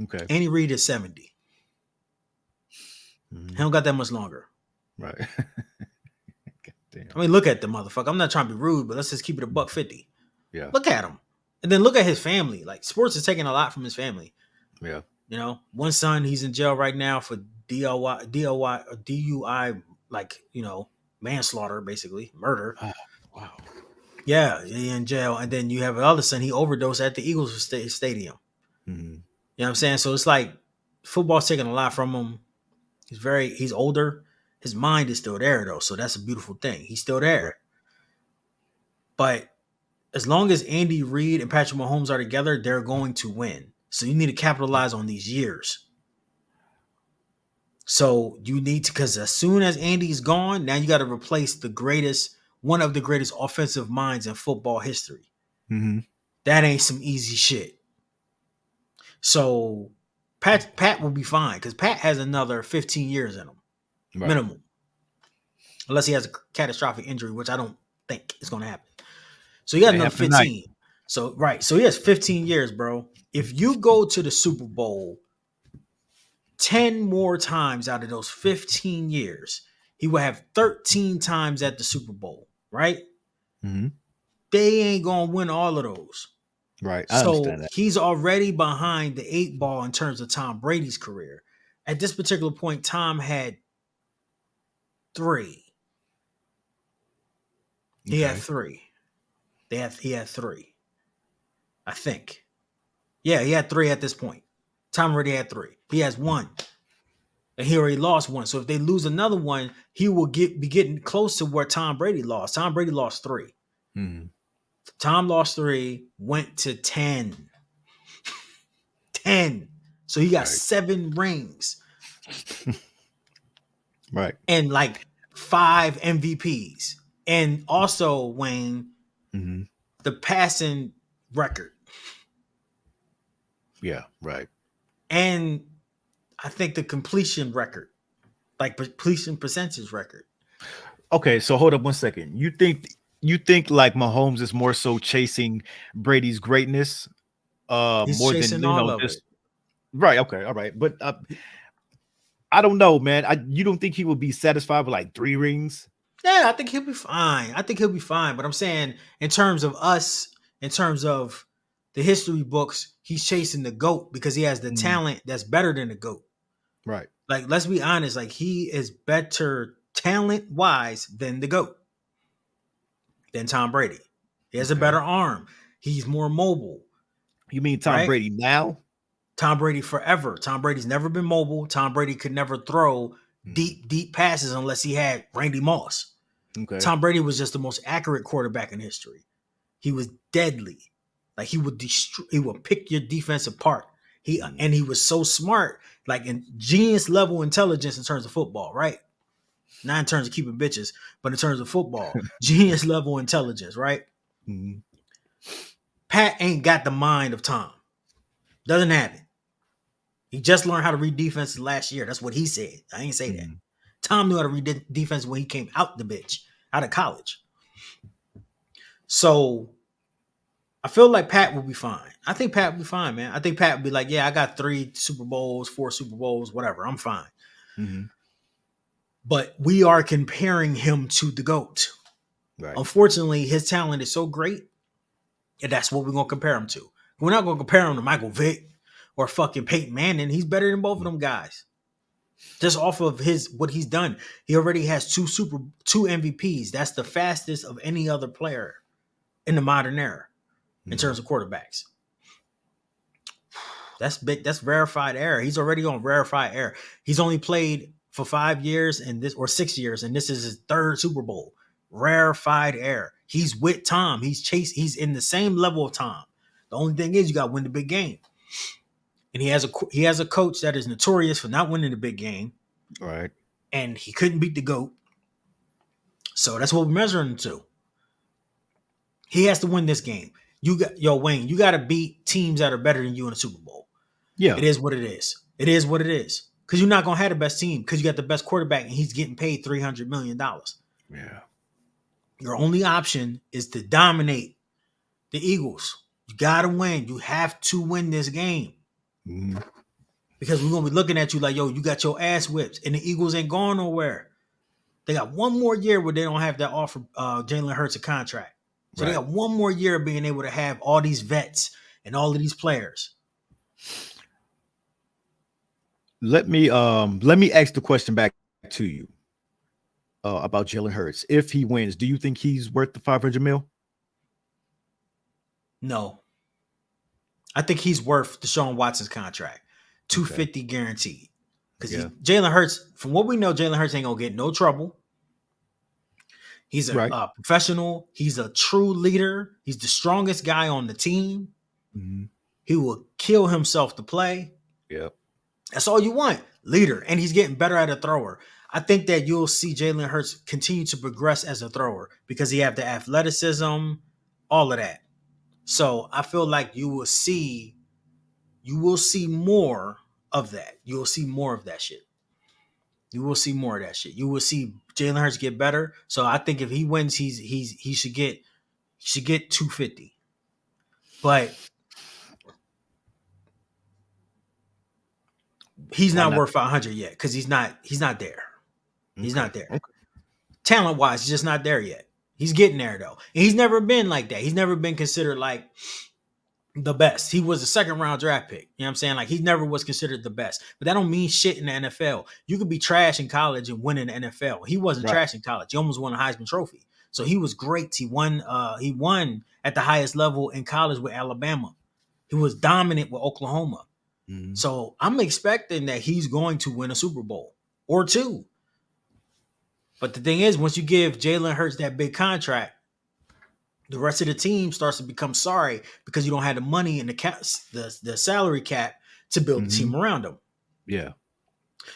Okay. Andy Reid is 70. He don't got that much longer. Right. Damn. I mean, look at the motherfucker. I'm not trying to be rude, but let's just keep it $150. Yeah. Look at him. And then look at his family. Like, sports is taking a lot from his family. Yeah. You know, one son, he's in jail right now for DUI, like, you know, manslaughter, basically, murder. Oh, wow. Yeah, he's in jail. And then you have another son, he overdosed at the Eagles stadium. You know what I'm saying? So it's like football's taking a lot from him. He's older. His mind is still there, though. So that's a beautiful thing. He's still there. But as long as Andy Reid and Patrick Mahomes are together, they're going to win. So you need to capitalize on these years. So you need to, because as soon as Andy's gone, now you got to replace one of the greatest offensive minds in football history. That ain't some easy shit. So Pat will be fine because Pat has another 15 years in him. Right. Minimum. Unless he has a catastrophic injury, which I don't think is going to happen. So he got another 15. So he has 15 years, bro. If you go to the Super Bowl 10 more times out of those 15 years, he would have 13 times at the Super Bowl, right? Mhm. They ain't gonna win all of those. Right. I So understand that. he's already behind the 8 ball in terms of Tom Brady's career. At this particular point, Tom had 3. He had Okay. 3. He had 3. I think. Yeah, he had 3 at this point. Tom already had 3. He has 1. And he already lost 1. So if they lose another one, he will be getting close to where Tom Brady lost. Tom Brady lost 3. Mhm. Tom lost 3, went to 10. 10. So he got Right. 7 rings Right. and like 5 MVPs. And also, Wayne, Mhm. the passing record. Yeah. Right. And I think the completion record, like completion percentage record. Okay, so hold up 1 second. You think like Mahomes is more so chasing Brady's greatness, He's more than chasing all of just it. right? Okay, all right, but I don't know, man. You don't think he would be satisfied with like 3 rings? Yeah, I think he'll be fine. I think he'll be fine. But I'm saying, in terms of us, in terms of the history books, he's chasing the GOAT because he has the Mhm. talent that's better than the GOAT. Right. Like, let's be honest, like he is better talent wise than the GOAT, than Tom Brady. He has a Okay. better arm. He's more mobile, You mean Tom right? Brady now? Tom Brady forever. Tom Brady's never been mobile. Tom Brady could never throw deep passes unless he had Randy Moss. Okay. Tom Brady was just the most accurate quarterback in history. He was deadly. Like he would pick your defense apart. And he was so smart, like in genius level intelligence in terms of football, right? Not in terms of keeping bitches, but in terms of football, genius level intelligence, right? Mhm. Pat ain't got the mind of Tom. Doesn't have it. He just learned how to read defenses last year. That's what he said. I ain't say that. Mhm. Tom knew how to read defense when he came out the bitch, out of college. So I feel like Pat will be fine. I think Pat will be fine, man. I think Pat will be like, yeah, I got 3 Super Bowls, 4 Super Bowls, whatever. I'm fine. Mhm. But we are comparing him to the GOAT. Right. Unfortunately, his talent is so great, and that's what we're going to compare him to. We're not going to compare him to Michael Vick or fucking Peyton Manning. He's better than both of them guys. Just off of what he's done. He already has 2 MVPs. That's the fastest of any other player in the modern era in terms of quarterbacks. That's big. That's rarefied air. He's already on rarefied air. He's only played for 5 years or 6 years, and this is his 3rd Super Bowl. Rarefied air. He's with Tom. He's in the same level of Tom. The only thing is you got to win the big game. And he has a coach that is notorious for not winning the big game. Right. And he couldn't beat the GOAT. So that's what we're measuring him to. He has to win this game. Wayne, you got to beat teams that are better than you in the Super Bowl. Yeah. It is what it is. It is what it is. Because you're not going to have the best team because you got the best quarterback and he's getting paid $300 million. Yeah. Your only option is to dominate the Eagles. You got to win. You have to win this game. Mhm. Because we're going to be looking at you like, yo, you got your ass whipped. And the Eagles ain't going nowhere. They got 1 more year where they don't have to offer Jalen Hurts a contract. So They got 1 more year of being able to have all these vets and all of these players. Let me ask the question back to you about Jalen Hurts. If he wins, do you think he's worth the 500 mil? No. I think he's worth Deshaun Watson's contract. $250 guaranteed. Because Jalen Hurts, from what we know, Jalen Hurts ain't gonna get no trouble. He's a professional. He's a true leader. He's the strongest guy on the team. Mm-hmm. He will kill himself to play. Yep. That's all you want. Leader. And he's getting better at a thrower. I think that you'll see Jalen Hurts continue to progress as a thrower because he have the athleticism, all of that. So I feel like you will see more of that. You will see more of that shit. You will see more of that shit. You will see Jalen Hurts get better. So I think if he wins, he should get 250. But He's Why not not? worth 500 yet because he's not there. He's Okay. not there. Okay. Talent wise, he's just not there yet. He's getting there though. And he's never been like that. He's never been considered like the best. He was a second round draft pick. You know what I'm saying? Like he never was considered the best. But that don't mean shit in the NFL. You could be trash in college and win in the NFL. He wasn't Right. trash in college. He almost won a Heisman Trophy. So he was great. He won at the highest level in college with Alabama. He was dominant with Oklahoma. Mhm. So I'm expecting that he's going to win a Super Bowl or two. But the thing is, once you give Jalen Hurts that big contract, the rest of the team starts to become sorry because you don't have the money and the salary cap to build the team around him. Yeah.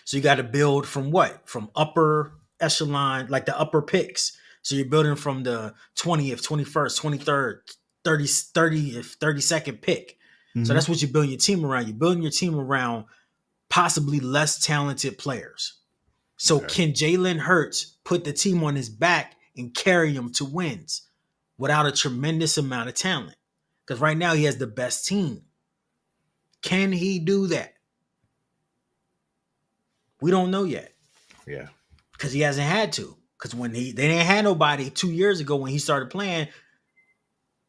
So you got to build from what? From upper echelon, like the upper picks. So you're building from the 20th, 21st, 23rd, 30th, 32nd pick. Mhm. So that's what you're building your team around. You're building your team around possibly less talented players. So Okay. can Jalen Hurts put the team on his back and carry them to wins without a tremendous amount of talent? Because right now he has the best team. Can he do that? We don't know yet Yeah. because he hasn't had to. Because when they didn't have nobody 2 years ago when he started playing,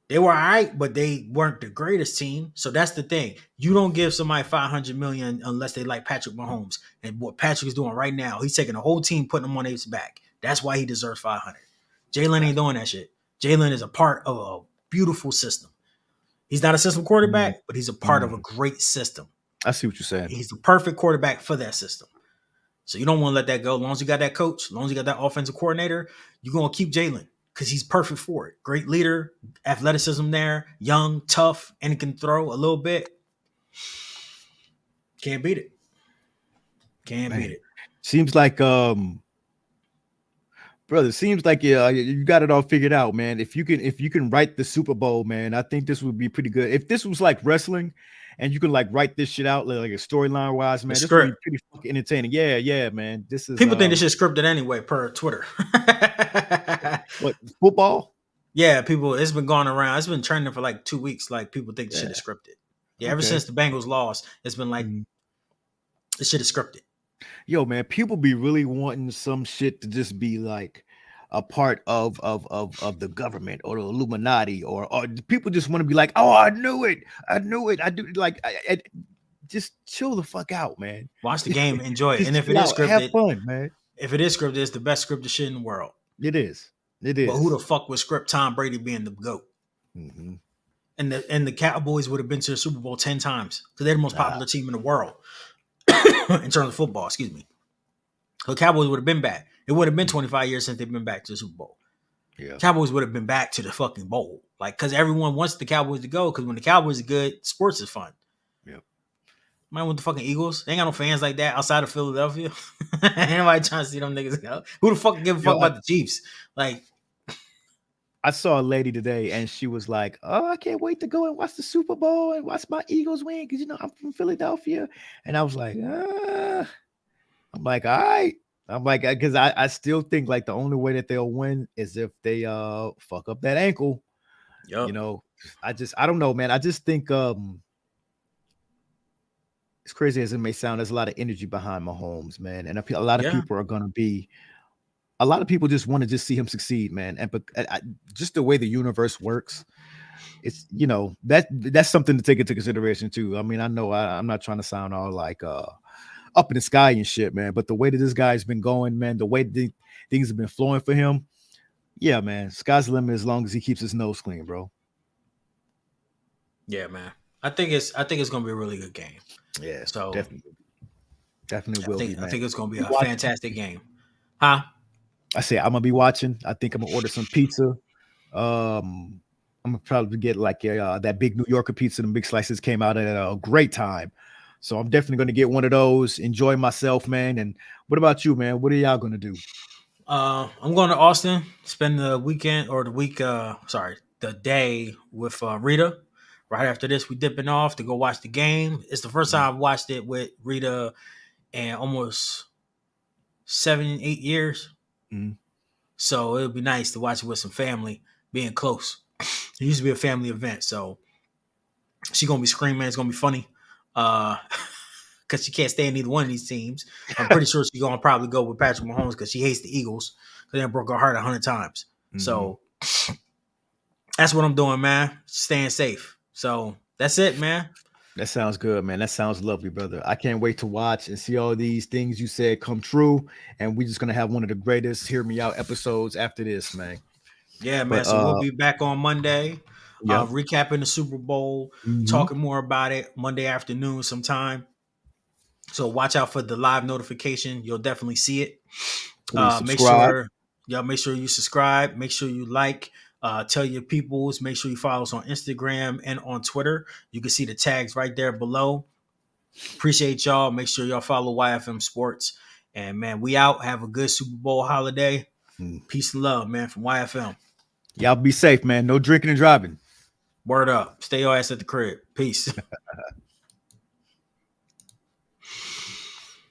they were all right, but they weren't the greatest team. So that's the thing. You don't give somebody $500 million unless they like Patrick Mahomes. And what Patrick is doing right now, he's taking the whole team, putting them on his back. That's why he deserves 500. Jalen ain't doing that shit. Jalen is a part of a beautiful system. He's not a system quarterback, but he's a part of a great system. I see what you're saying. He's the perfect quarterback for that system. So you don't want to let that go. As long as you got that coach, as long as you got that offensive coordinator, you're going to keep Jalen because he's perfect for it. Great leader, athleticism there, young, tough, and he can throw a little bit. Can't beat it. Can't Man. beat it. Seems like brother, seems like you got it all figured out, man. If you can write the Super Bowl, man, I think this would be pretty good. If this was like wrestling and you can like write this shit out like a storyline wise, man, this would be pretty fucking entertaining. Yeah, man. This is people think this shit's scripted anyway per Twitter. What, football? Yeah, people, it's been going around. It's been trending for like 2 weeks. Like people think the shit is scripted. Yeah, ever since the Bengals lost, it's been like this shit is scripted. Yo, man, people be really wanting some shit to just be like a part of the government or the Illuminati, or people just want to be like, oh, I knew it. I do, like, I just chill the fuck out, man. Watch the game, enjoy it. And if it chill is out, scripted, have fun, man. If it is scripted, it's the best scripted shit in the world. It is. It is. But who the fuck would script Tom Brady being the GOAT? Mhm. And the Cowboys would have been to the Super Bowl 10 times because they're the most popular team in the world in terms of football. Excuse me. The Cowboys would have been back. It would have been 25 years since they've been back to the Super Bowl. Yeah. Cowboys would have been back to the fucking bowl. Like, because everyone wants the Cowboys to go because when the Cowboys are good, sports is fun. Yep. Mind with the fucking Eagles? They ain't got no fans like that outside of Philadelphia. Ain't nobody trying to see them niggas go. Who the fuck give a fuck about the Chiefs? Like, I saw a lady today and she was like, oh, I can't wait to go and watch the Super Bowl and watch my Eagles win because, I'm from Philadelphia. And I was like, I'm like, all right. I'm like, because I still think like the only way that they'll win is if they fuck up that ankle. yep. I don't know, man. I just think as crazy as it may sound, there's a lot of energy behind Mahomes, man. And a lot of people are gonna be. A lot of people just want to just see him succeed, man. And just the way the universe works, it's that's something to take into consideration too. I mean, I know I'm not trying to sound all like up in the sky and shit, man. But the way that this guy's been going, man, the way things have been flowing for him, yeah, man. Sky's the limit as long as he keeps his nose clean, bro. Yeah, man. I think it's gonna be a really good game. Yeah, so definitely will be. Man. I think it's gonna be a fantastic game. Huh? I say I'm gonna be watching. I think I'm gonna order some pizza. I'm gonna probably get like that big New Yorker pizza. The big slices came out at a great time, so I'm definitely gonna get one of those. Enjoy myself, man. And what about you, man? What are y'all gonna do? I'm going to Austin. Spend the weekend or the day with Rita. Right after this, we dipping off to go watch the game. It's the first time I've watched it with Rita in almost 7-8 years. So it'll be nice to watch it with some family, being close. It used to be a family event, so she's gonna be screaming. It's gonna be funny, because because she can't stand either one of these teams. I'm pretty sure she's gonna probably go with Patrick Mahomes because she hates the Eagles because they broke her heart 100 times. So that's what I'm doing, man. Staying safe. So that's it, man. That sounds good, man. That sounds lovely, brother. I can't wait to watch and see all these things you said come true. And we're just gonna have one of the greatest Hear Me Out episodes after this, man. Yeah, man. So we'll be back on Monday, Yeah. recapping the Super Bowl, talking more about it Monday afternoon sometime. So watch out for the live notification. You'll definitely see it. Make sure you subscribe. Make sure you like. Tell your peoples. Make sure you follow us on Instagram and on Twitter. You can see the tags right there below. Appreciate y'all. Make sure y'all follow YFM Sports. And man, we out. Have a good Super Bowl holiday. Peace and love, man, from YFM. Y'all be safe, man. No drinking and driving. Word up. Stay your ass at the crib. Peace.